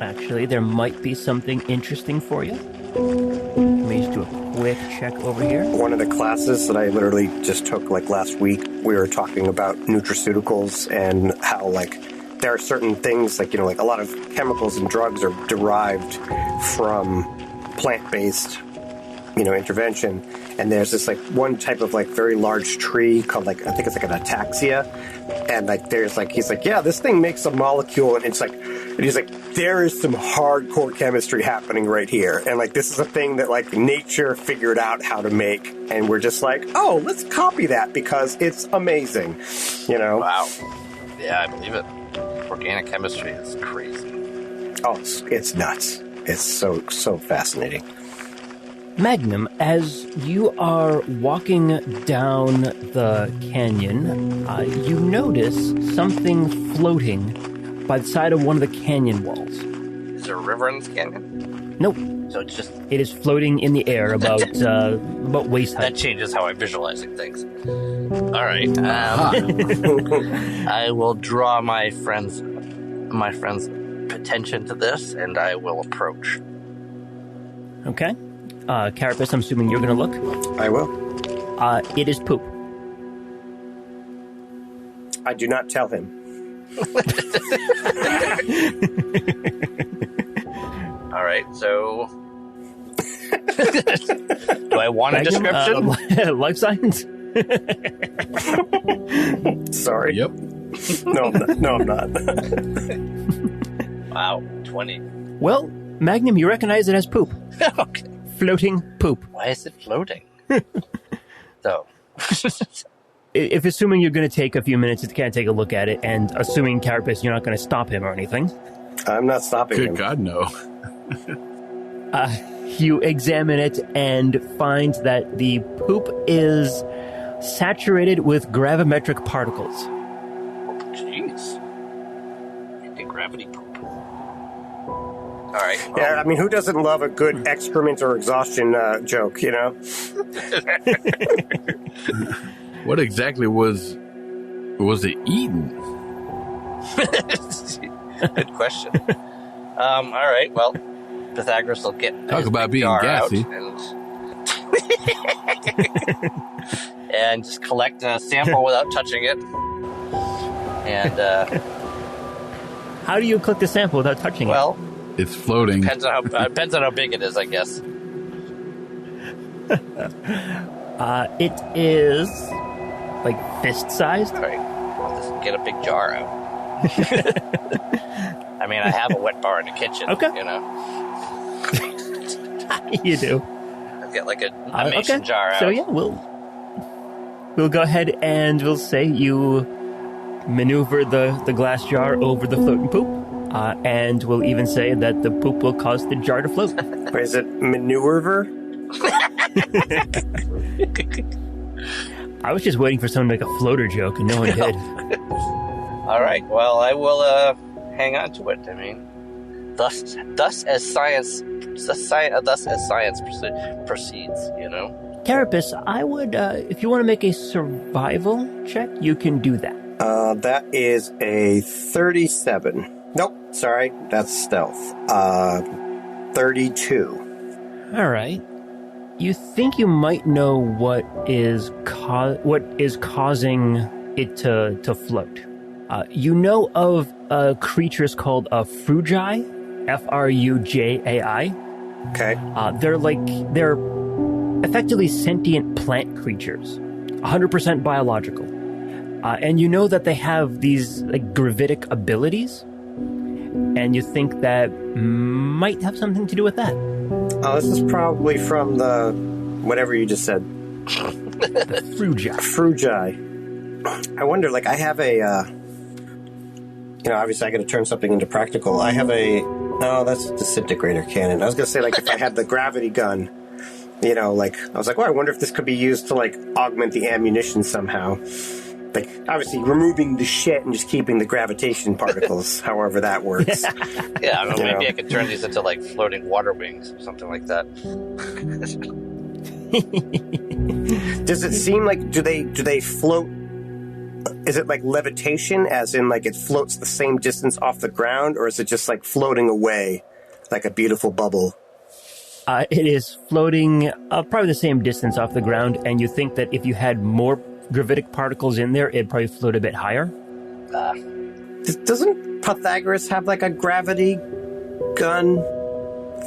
Actually, there might be something interesting for you. Let me just do a quick check over here. One of the classes that I literally just took last week, we were talking about nutraceuticals and how there are certain things a lot of chemicals and drugs are derived from plant-based, intervention. And there's this one type of very large tree called I think it's an ataxia. And he's yeah, this thing makes a molecule, and he's there is some hardcore chemistry happening right here. And this is a thing that nature figured out how to make, and we're just oh, let's copy that because it's amazing. Wow. Yeah, I believe it. Organic chemistry is crazy. Oh, it's nuts. It's so fascinating. Magnum, as you are walking down the canyon, you notice something floating by the side of one of the canyon walls. Is there a river in this canyon? Nope. So it's just... It is floating in the air about waist height. That changes how I'm visualizing things. All right. I will draw my friend's attention to this, and I will approach. Okay. Carapace, I'm assuming you're going to look? I will. It is poop. I do not tell him. All right, so... Do I want a description? Life science? Sorry. Yep. No, I'm not. Wow, 20. Well, Magnum, you recognize it as poop. Okay. Floating poop. Why is it floating? So... If assuming you're going to take a few minutes to kind of take a look at it, and assuming Carapace, you're not going to stop him or anything. I'm not stopping him. Good God, no. You examine it and find that the poop is saturated with gravimetric particles. Jeez. Anti-gravity poop. All right. Well. Yeah, I mean, who doesn't love a good excrement or exhaustion joke, What exactly was it eaten? Good question. All right, well, Pythagoras will get Talk about being gassy. And just collect a sample without touching it. And how do you collect the sample without touching well, it's floating. Depends on how big it is, I guess. It is like fist-sized. All right, I'll just get a big jar out. I mean, I have a wet bar in the kitchen. Okay. You know. You do. I'll get like a mason jar out. So yeah, we'll go ahead and we'll say you maneuver the glass jar over the floating poop, and we'll even say that the poop will cause the jar to float. Or is it maneuver? I was just waiting for someone to make a floater joke, and no one did. All right. Well, I will hang on to it. I mean, thus as science proceeds. You know. Carapace, I would, if you want to make a survival check, you can do that. That is a 37. Nope, sorry, that's stealth. 32. All right. You think you might know what is causing it to float. You know of creatures called Frujai, Frujai. Okay. They're effectively sentient plant creatures, 100% biological. And you know that they have these like gravitic abilities, and you think that might have something to do with that. Oh, this is probably from the whatever you just said. The Frujai. Frujai. I wonder, like, I have a, obviously I got to turn something into practical. I have that's a disintegrator cannon. I was going to say, like, if I had the gravity gun, I was like, I wonder if this could be used to, like, augment the ammunition somehow. Like, obviously, removing the shit and just keeping the gravitation particles, however that works. Yeah, I don't know, maybe I could turn these into, like, floating water wings or something like that. Does it seem like, do they float? Is it like levitation, as in, like, it floats the same distance off the ground, or is it just, like, floating away like a beautiful bubble? It is floating probably the same distance off the ground, and you think that if you had more gravitic particles in there, it'd probably float a bit higher. Doesn't Pythagoras have like a gravity gun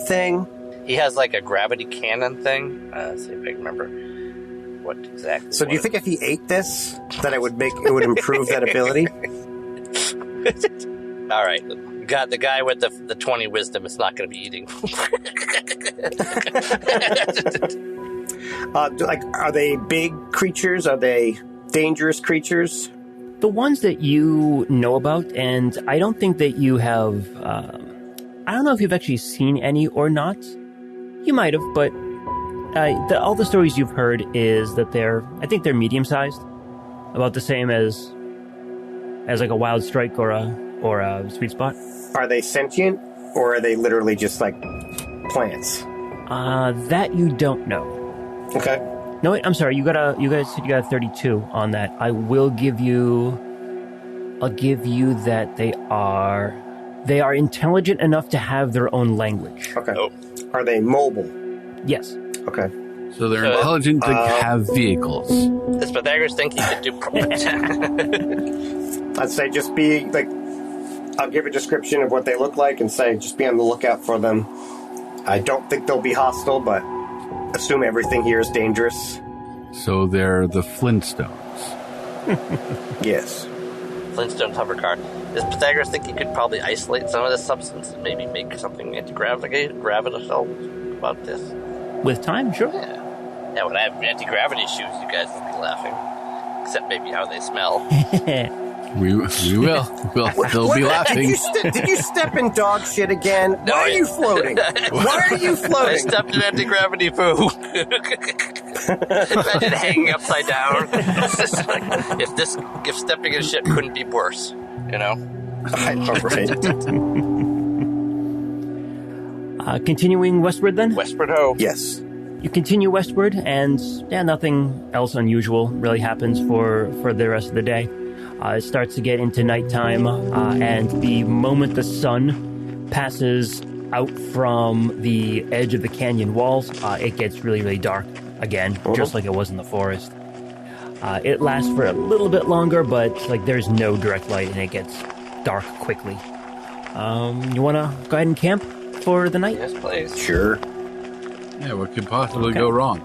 thing? He has like a gravity cannon thing. Let's see if I can remember what exactly. So do you think if he ate this, that it would improve that ability? All right. The guy with the 20 wisdom is not going to be eating. Are they big creatures? Are they dangerous creatures? The ones that you know about, and I don't think that you have, I don't know if you've actually seen any or not. You might have, but all the stories you've heard is that I think they're medium-sized, about the same as like a wild strike or a sweet spot. Are they sentient, or are they literally just like plants? That you don't know. Okay. No, wait, I'm sorry. You guys said you got a 32 on that. I'll give you that they are intelligent enough to have their own language. Okay. Oh. Are they mobile? Yes. Okay. So they're intelligent to have vehicles. Does Pythagoras think he could do I'd say just be like, I'll give a description of what they look like and say just be on the lookout for them. I don't think they'll be hostile, but assume everything here is dangerous. So they're the Flintstones. Yes. Flintstone hover car. Does Pythagoras think he could probably isolate some of this substance and maybe make something anti-gravitational about this? With time, sure. Yeah, when I have anti-gravity shoes, you guys will be laughing. Except maybe how they smell. We will. They'll be laughing. Did you step in dog shit again? No, Why are you floating? Why are you I floating? stepped in anti-gravity poo. Imagine hanging upside down. It's just like, if stepping in shit couldn't be worse, you know? Continuing westward then? Westward ho. Yes. You continue westward, and nothing else unusual really happens for the rest of the day. It starts to get into nighttime, and the moment the sun passes out from the edge of the canyon walls, it gets really, really dark again, just like it was in the forest. It lasts for a little bit longer, but there's no direct light, and it gets dark quickly. You want to go ahead and camp for the night? Yes, please. Sure. Yeah, what could possibly go wrong?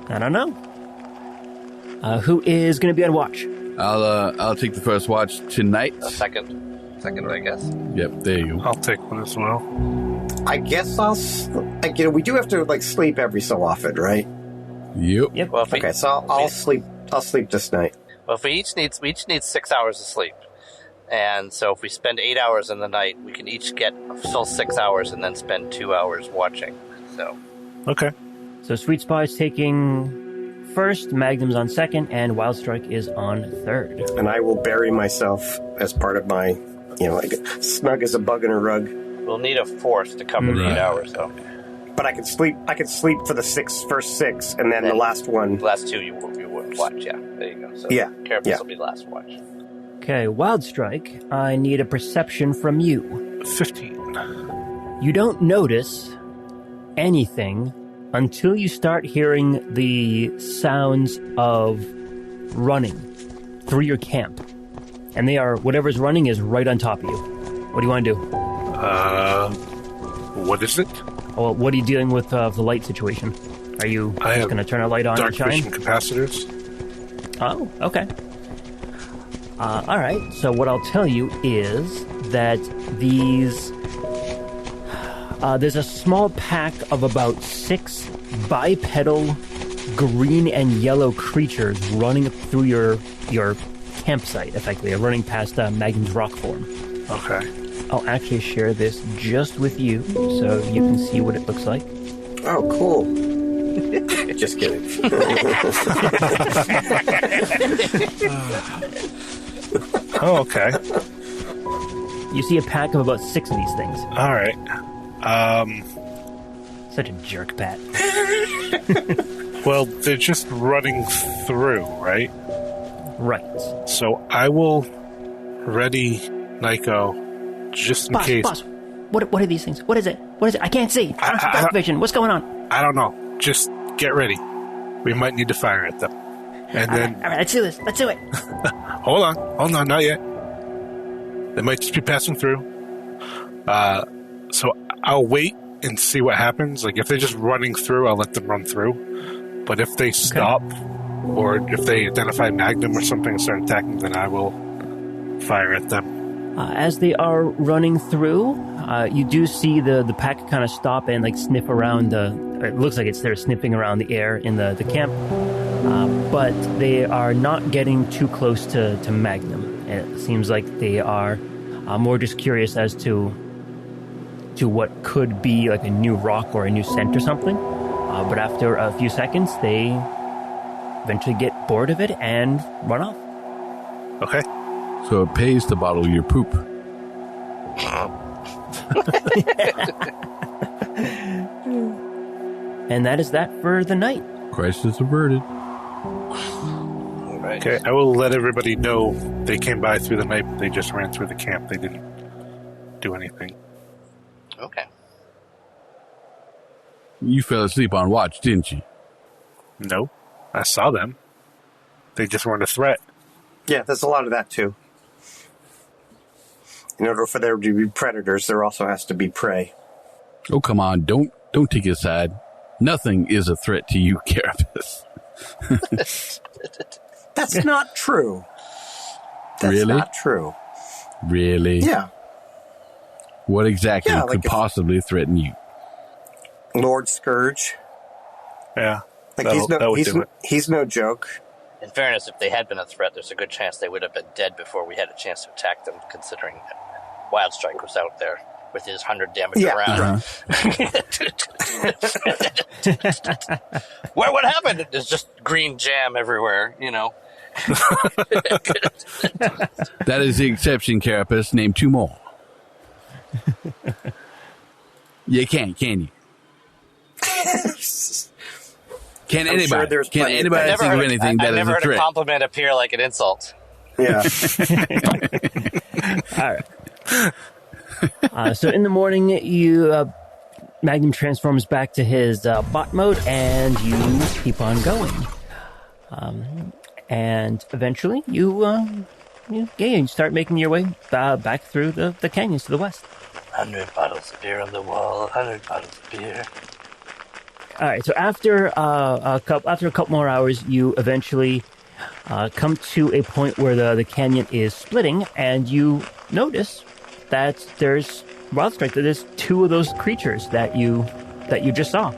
I don't know. Who is going to be on watch? I'll take the first watch tonight. Second, I guess. Yep, there you go. I'll take one as well. I guess we do have to sleep every so often, right? Yep. Well, Okay, so I'll sleep this night. Well, we each need 6 hours of sleep, and so if we spend 8 hours in the night, we can each get a full 6 hours and then spend 2 hours watching. So. Okay. So Sweet Spot is taking first, Magnum's on second, and Wild Strike is on third. And I will bury myself as part of my, snug as a bug in a rug. We'll need a fourth to cover the 8 hours, though. But I can sleep for the first six, and then the last one. The last two you wouldn't watch, yeah. There you go. So Yeah. Carapace will be the last watch. Okay, Wild Strike, I need a perception from you. 15. You don't notice anything until you start hearing the sounds of running through your camp. And whatever's running is right on top of you. What do you want to do? What is it? Well, what are you dealing with the light situation? Are you just going to turn a light on and dark shine? vision capacitors. Oh, okay. All right. So what I'll tell you is that there's a small pack of about 6 bipedal green and yellow creatures running through your campsite, effectively, running past Magnum's rock form. Okay. I'll actually share this just with you so you can see what it looks like. Oh, cool. Just kidding. Oh, okay. You see a pack of about 6 of these things. All right. Such a jerk, Pat. Well, they're just running through, right? Right. So I will ready Nico just in case. Boss, what are these things? What is it? I can't see. I don't see dark vision. What's going on? I don't know. Just get ready. We might need to fire at them. And then... All right, let's do this. Let's do it. Hold on, not yet. They might just be passing through. So I'll wait and see what happens. If they're just running through, I'll let them run through. But if they stop, or if they identify Magnum or something and start attacking, then I will fire at them. As they are running through, you do see the pack kind of stop and sniff around it looks like they're sniffing around the air in the camp, but they are not getting too close to Magnum. It seems like they are more just curious as to what could be a new rock or a new scent or something. But after a few seconds, they eventually get bored of it and run off. Okay. So it pays to bottle your poop. And that is that for the night. Crisis averted. Okay, I will let everybody know they came by through the night, but they just ran through the camp. They didn't do anything. Okay. You fell asleep on watch, didn't you? No, I saw them. They just weren't a threat. Yeah, there's a lot of that too. In order for there to be predators, there also has to be prey. Oh, come on. Don't take his side. Nothing is a threat to you, Carapace. That's not true. That's Really? not true. Really? Yeah. What exactly Yeah, could possibly threaten you? Lord Scourge. Yeah, he's no joke. In fairness, if they had been a threat, there's a good chance they would have been dead before we had a chance to attack them, considering that Wild Strike was out there with his 100 damage round. What happened? There's just green jam everywhere, That is the exception, Carapace. Name 2 more. You can't, can you? Can anybody think of anything that is a threat? I've never heard a compliment appear like an insult. Yeah. All right. So in the morning, Magnum transforms back to his bot mode, and you keep on going. And eventually, you start making your way back through the canyons to the west. 100 bottles of beer on the wall. 100 bottles of beer. All right. So after a couple more hours, you eventually come to a point where the canyon is splitting, and you notice that there's that there's two of those creatures that you just saw.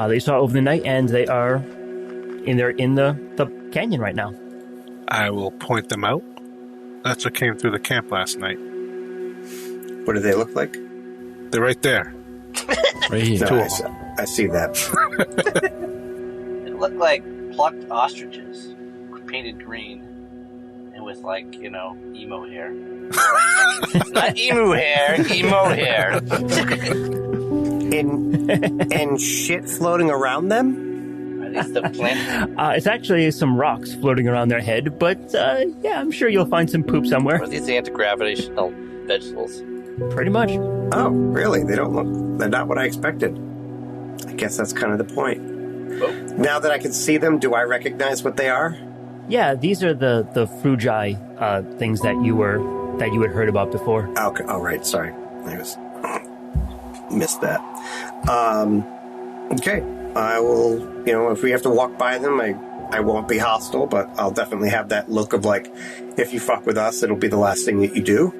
They saw over the night, and they are in the canyon right now. I will point them out. That's what came through the camp last night. What do they look like? They're right there. Right here. No, I see that. It looked like plucked ostriches, painted green, and with emo hair. Not emu hair, emo hair. And shit floating around them? Are these the plant? It's actually some rocks floating around their head, but yeah, I'm sure you'll find some poop somewhere. Are these anti-gravitational vegetables? Pretty much. Oh, really? They're not what I expected. I guess that's kind of the point. Oh. Now that I can see them, do I recognize what they are? Yeah, these are the frugi things that you had heard about before. Okay. Oh, right. Sorry. I missed that. Okay. I will, if we have to walk by them, I won't be hostile, but I'll definitely have that look of if you fuck with us, it'll be the last thing that you do.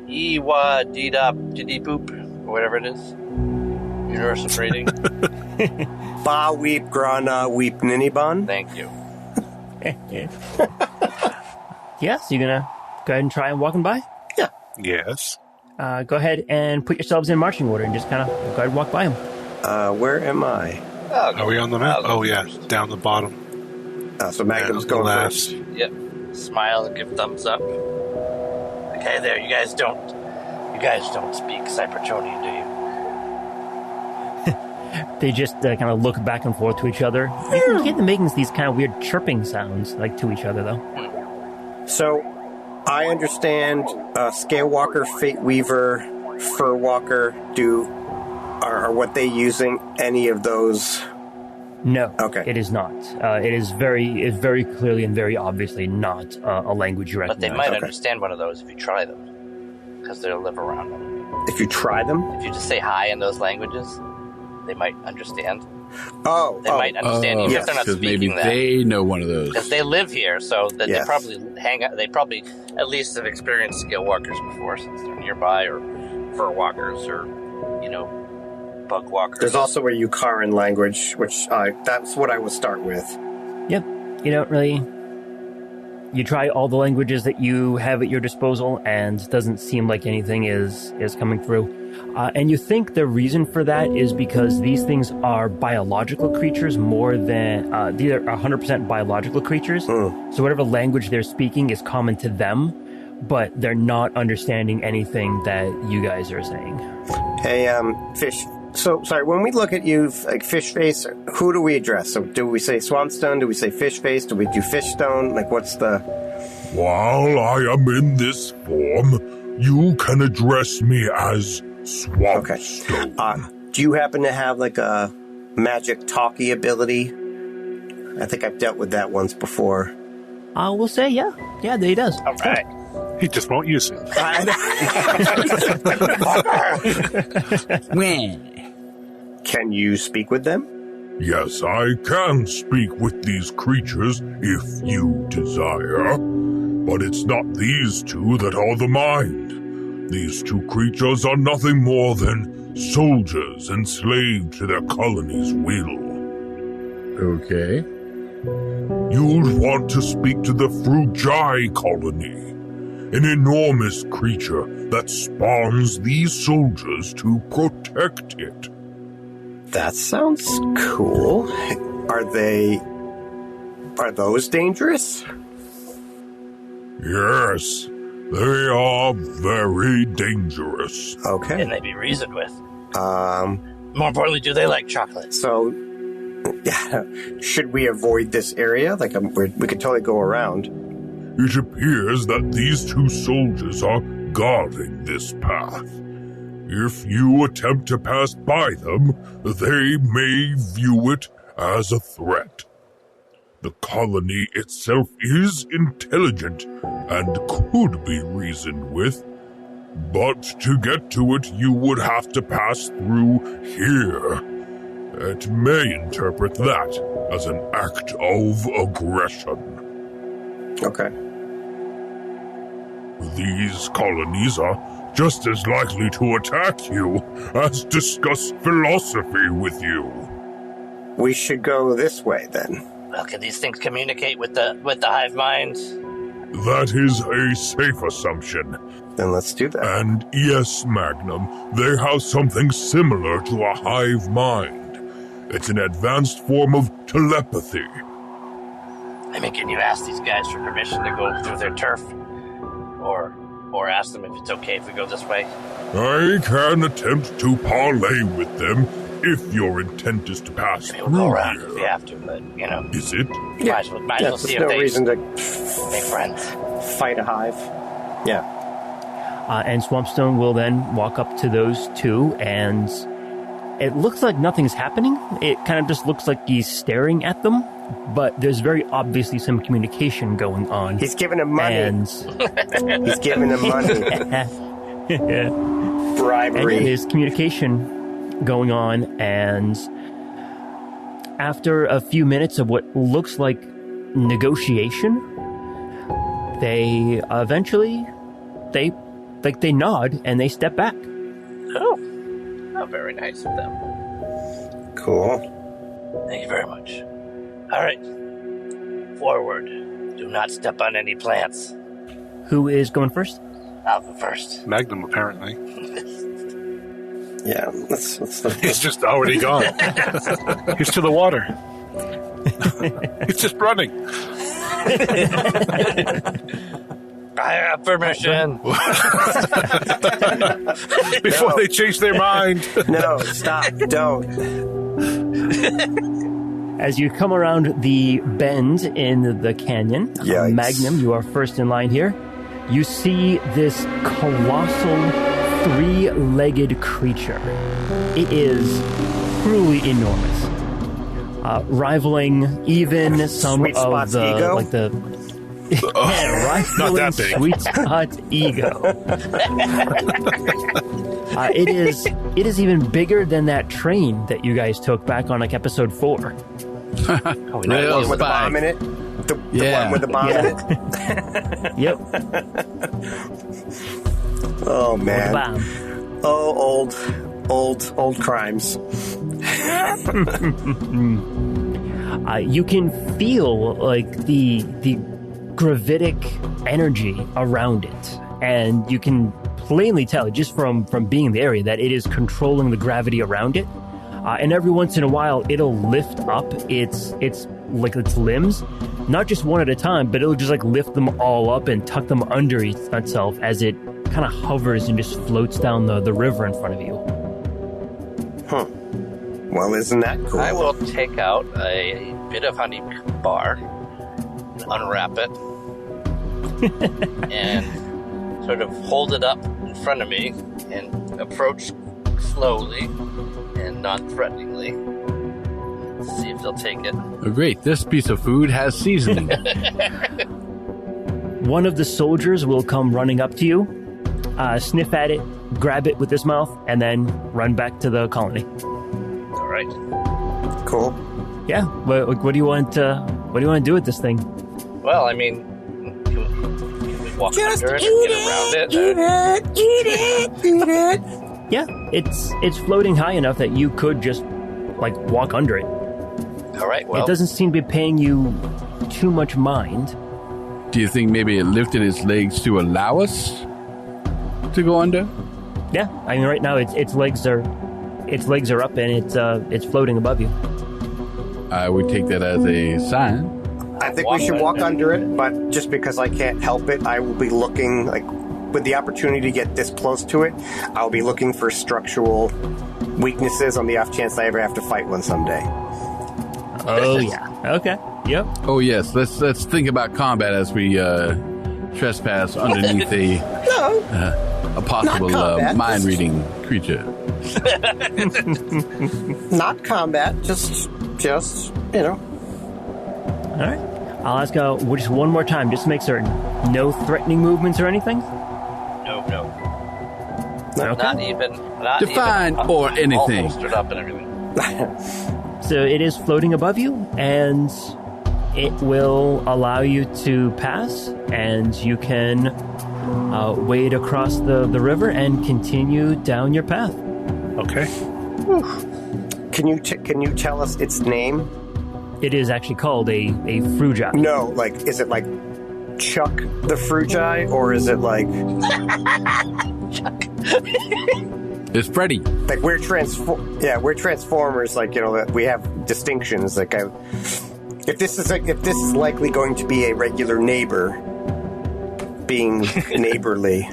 Ewa dee-da dee-dee-boop, or whatever it is. Universal rating. Ba weep grana weep ninibon. Thank you. Yes, you're gonna go ahead and try and walk them by? Yeah. Yes. Go ahead and put yourselves in marching order and just kind of go ahead and walk by them. Where am I? Are we on the map? Oh, yeah. Down the bottom. So Magnum's going last. first. Yep. Smile and give thumbs up. Okay, there. You guys don't speak Cybertronian, do you? They just kind of look back and forth to each other. You can hear them making these kind of weird chirping sounds, to each other, though. So, I understand Scalewalker, Fate Weaver, Furwalker are what they using any of those? No, okay. It is not. It is very clearly and very obviously not a language you recognize. But they might understand one of those if you try them, because they'll live around them. If you try them? If you just say hi in those languages, they might understand. They might understand even if they're not speaking maybe that. They know one of those. Because they live here, so that they probably hang out. They probably at least have experienced scale walkers before, since they're nearby, or fur walkers, or bug walkers. There's also a Eukaran language, which that's what I would start with. Yep. You don't really. You try all the languages that you have at your disposal, and it doesn't seem like anything is coming through. And you think the reason for that is because these things are biological creatures more than... these are 100% biological creatures. So whatever language they're speaking is common to them, but they're not understanding anything that you guys are saying. Hey, Fish... So, sorry, when we look at you, like Fish Face, who do we address? So do we say Swampstone? Do we say Fish Face? Do we do Fishstone? What's the... While I am in this form, you can address me as Swampstone. Okay. Do you happen to have, a magic talkie ability? I think I've dealt with that once before. We'll say, yeah. Yeah, he does. All right. He just won't use it. Can you speak with them? Yes, I can speak with these creatures if you desire. But it's not these two that are the mind. These two creatures are nothing more than soldiers enslaved to their colony's will. Okay. You'd want to speak to the Frugi colony, an enormous creature that spawns these soldiers to protect it. That sounds cool. Are those dangerous? Yes, they are very dangerous. Okay. Can they be reasoned with? More importantly, do they like chocolate? So, should we avoid this area? We could totally go around. It appears that these two soldiers are guarding this path. If you attempt to pass by them, they may view it as a threat. The colony itself is intelligent and could be reasoned with, but to get to it, you would have to pass through here. It may interpret that as an act of aggression. Okay. These colonies are just as likely to attack you as discuss philosophy with you. We should go this way, then. Well, can these things communicate with the hive mind? That is a safe assumption. Then let's do that. And yes, Magnum, they have something similar to a hive mind. It's an advanced form of telepathy. I mean, can you ask these guys for permission to go through their turf? Or ask them if it's okay if we go this way? I can attempt to parley with them if your intent is to pass I mean, through we'll go around here. if we have to, but, you know. Is it? Yeah. Might as well see there's if no reason to make friends. fight a hive. Yeah. And Swampstone will then walk up to those two, and it looks like nothing's happening. It kind of just looks like he's staring at them, but there's very obviously some communication going on. He's giving him money. And He's giving him money. Bribery. And there's communication going on, and after a few minutes of what looks like negotiation, they eventually they nod and they step back. Oh, how very nice of them. Cool. Thank you very much. All right. Forward. Do not step on any plants. Who is going first? I'll go first. Magnum, apparently. Yeah, let's He's just already gone. He's to the water. He's just running. I have permission. Before they change their mind. No, stop, don't. As you come around the bend in the canyon, Yikes. Magnum, you are first in line here. You see this colossal three-legged creature. It is truly enormous, rivaling even some Sweet of Spot's the ego? like the rivaling Not that big. Sweet Spot's ego. It is even bigger than that train that you guys took back on like episode 4. Oh, we know Real With the spy. bomb in it? The Yeah. one with the bomb in it? Yep. Oh, man. Bam. Oh, old crimes. You can feel like the gravitic energy around it, and you can plainly tell just from being in the area that it is controlling the gravity around it. And every once in a while, it'll lift up its limbs, not just one at a time, but it'll just like lift them all up and tuck them under itself as it kind of hovers and just floats down the river in front of you. Huh. Well, isn't that cool? I will take out a bit of honey bar, unwrap it, and sort of hold it up in front of me and approach slowly and non-threateningly. See if they'll take it. Oh, great. This piece of food has seasoning. One of the soldiers will come running up to you, sniff at it, grab it with his mouth, and then run back to the colony. All right. Cool. Yeah. What do you want? What do you want to do with this thing? Well, I mean, can we walk under it and get around it? Eat it. Yeah, it's floating high enough that you could just like walk under it. All right. Well, It doesn't seem to be paying you too much mind. Do you think maybe it lifted its legs to allow us to go under? Yeah, I mean right now its legs are up and it's floating above you. I would take that as a sign. I think we should walk under it, but just because I can't help it, I will be looking, like, with the opportunity to get this close to it, I'll be looking for structural weaknesses on the off chance I ever have to fight one someday. Oh yeah. Okay. Yep. Oh yes, let's think about combat as we trespass underneath a possible combat, mind reading creature. Not combat, just you know. All right. I'll ask just one more time, just to make certain. No threatening movements or anything. no. Okay. Not even. Define or anything. All holstered up and everything. So it is floating above you, and it will allow you to pass, and you can wade across the river and continue down your path. Okay. Can you tell us its name? It is actually called a Frugi. No, like, is it like Chuck the Frugi, or is it like Chuck. It's Freddy. like we're Transformers, like, you know, that we have distinctions. Like, if this is likely going to be a regular neighbor being neighborly.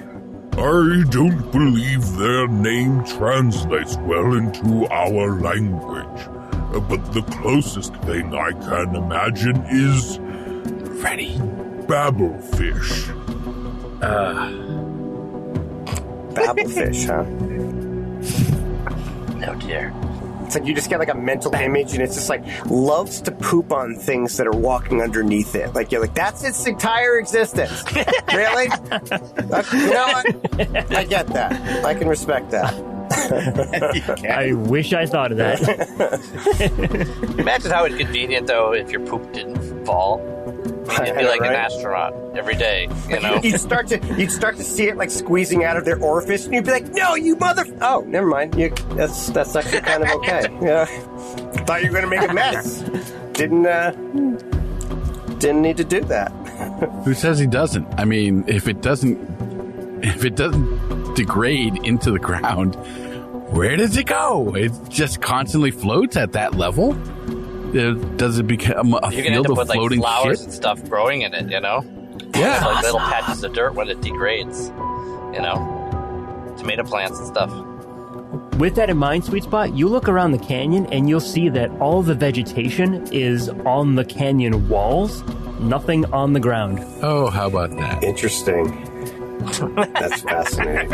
I don't believe their name translates well into our language. But the closest thing I can imagine is Freddy. Babblefish. Babblefish, huh? Oh dear. It's like you just get like a mental image, and it's just like loves to poop on things that are walking underneath it. Like, you're like, that's its entire existence. Really? You know what? I get that. I can respect that. I wish I thought of that. Imagine how inconvenient, though, if your poop didn't fall. You'd be like an astronaut every day, you know? You'd start to see it like squeezing out of their orifice, and you'd be like, "No, you mother!" Oh, never mind. That's actually kind of okay. Yeah, thought you were gonna make a mess. Didn't need to do that. Who says he doesn't? I mean, if it doesn't degrade into the ground, where does it go? It just constantly floats at that level. Does it become a You're gonna end field up of with floating like flowers shit? and stuff growing in it, you know? Yeah. Like little patches of dirt when it degrades, you know? Tomato plants and stuff. With that in mind, Sweet Spot, you look around the canyon and you'll see that all the vegetation is on the canyon walls, nothing on the ground. Oh, how about that? Interesting. That's fascinating.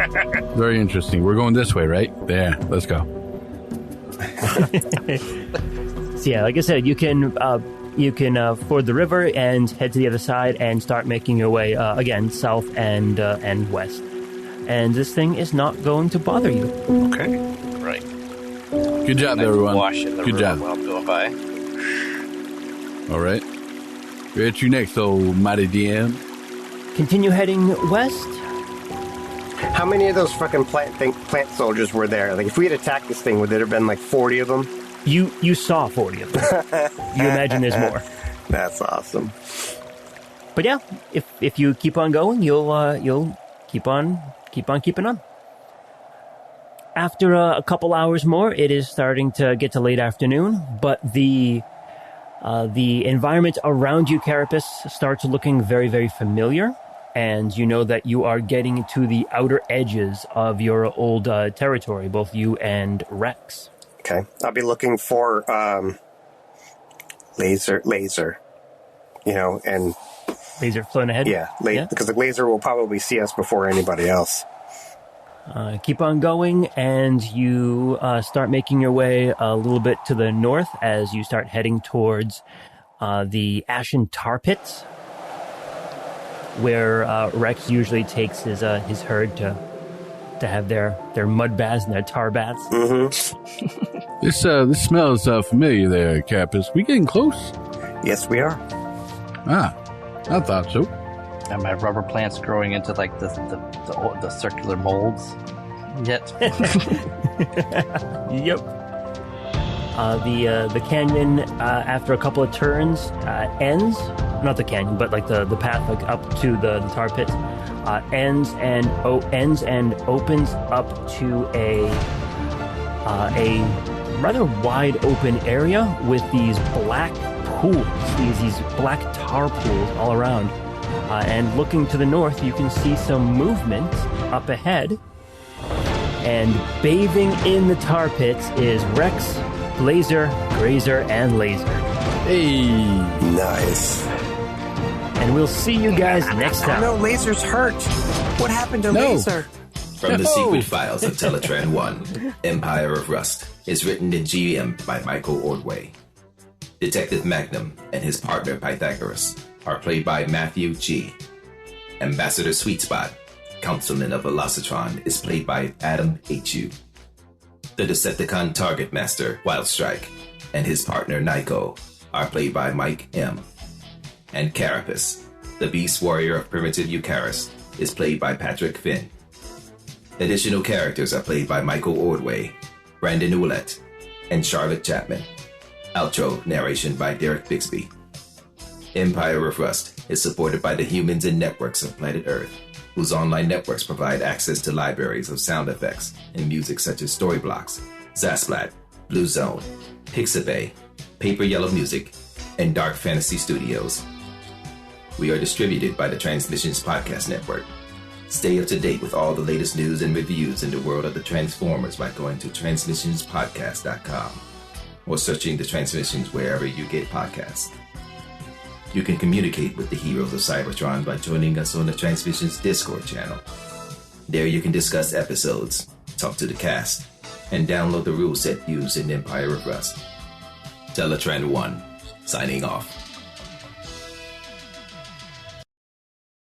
Very interesting. We're going this way, right? There. Let's go. So yeah, like I said, you can ford the river and head to the other side and start making your way again south and west. And this thing is not going to bother you. Okay. Right. Good job, everyone. Wash in the Good river job. while I'm going by. All right. We're at you next, old mighty DM. Continue heading west. How many of those fucking plant soldiers were there? Like, if we had attacked this thing, would there have been like 40 of them? You saw 40 of them. You imagine there's more. That's awesome. But yeah, if you keep on going, you'll keep on keeping on. After a couple hours more, it is starting to get to late afternoon, but the environment around you, Carapace, starts looking very, very familiar, and you know that you are getting to the outer edges of your old territory, both you and Rex. Okay. I'll be looking for laser, you know, and... Laser flown ahead? Yeah, because the laser will probably see us before anybody else. Keep on going, and you start making your way a little bit to the north as you start heading towards the Ashen Tar Pits, where Rex usually takes his herd to have their mud baths and their tar baths. Mm-hmm. This smells familiar there, Carapace. We getting close? Yes, we are. Ah, I thought so. And my rubber plants growing into like the circular molds yet. Yep. The canyon after a couple of turns ends. Not the canyon, but like the path like up to the tar pit ends and opens up to a rather wide open area with these black pools, these black tar pools all around. And looking to the north, you can see some movement up ahead. And bathing in the tar pits is Rex, Blazer, Grazer, and Laser. Hey. Nice. And we'll see you guys next time. No, Laser's hurt. What happened to Laser? From the secret files of Teletran 1, Empire of Rust is written and GM by Michael Ordway. Detective Magnum and his partner Pythagoras are played by Matthew G. Ambassador Sweetspot, Councilman of Velocitron, is played by Adam H.U. The Decepticon Target Master, Wildstrike, and his partner Nyko are played by Mike M. And Carapace, the Beast Warrior of Primitive Eukaris, is played by Patrick Finn. Additional characters are played by Michael Ordway, Brandon Ouellette, and Charlotte Chapman. Outro narration by Derek Bixby. Empire of Rust is supported by the humans and networks of planet Earth, whose online networks provide access to libraries of sound effects and music such as Storyblocks, Zasplat, Blue Zone, Pixabay, Paper Yellow Music, and Dark Fantasy Studios. We are distributed by the Transmissions Podcast Network. Stay up to date with all the latest news and reviews in the world of the Transformers by going to transmissionspodcast.com or searching the Transmissions wherever you get podcasts. You can communicate with the heroes of Cybertron by joining us on the Transmissions Discord channel. There you can discuss episodes, talk to the cast, and download the rule set used in Empire of Rust. Teletran 1, signing off.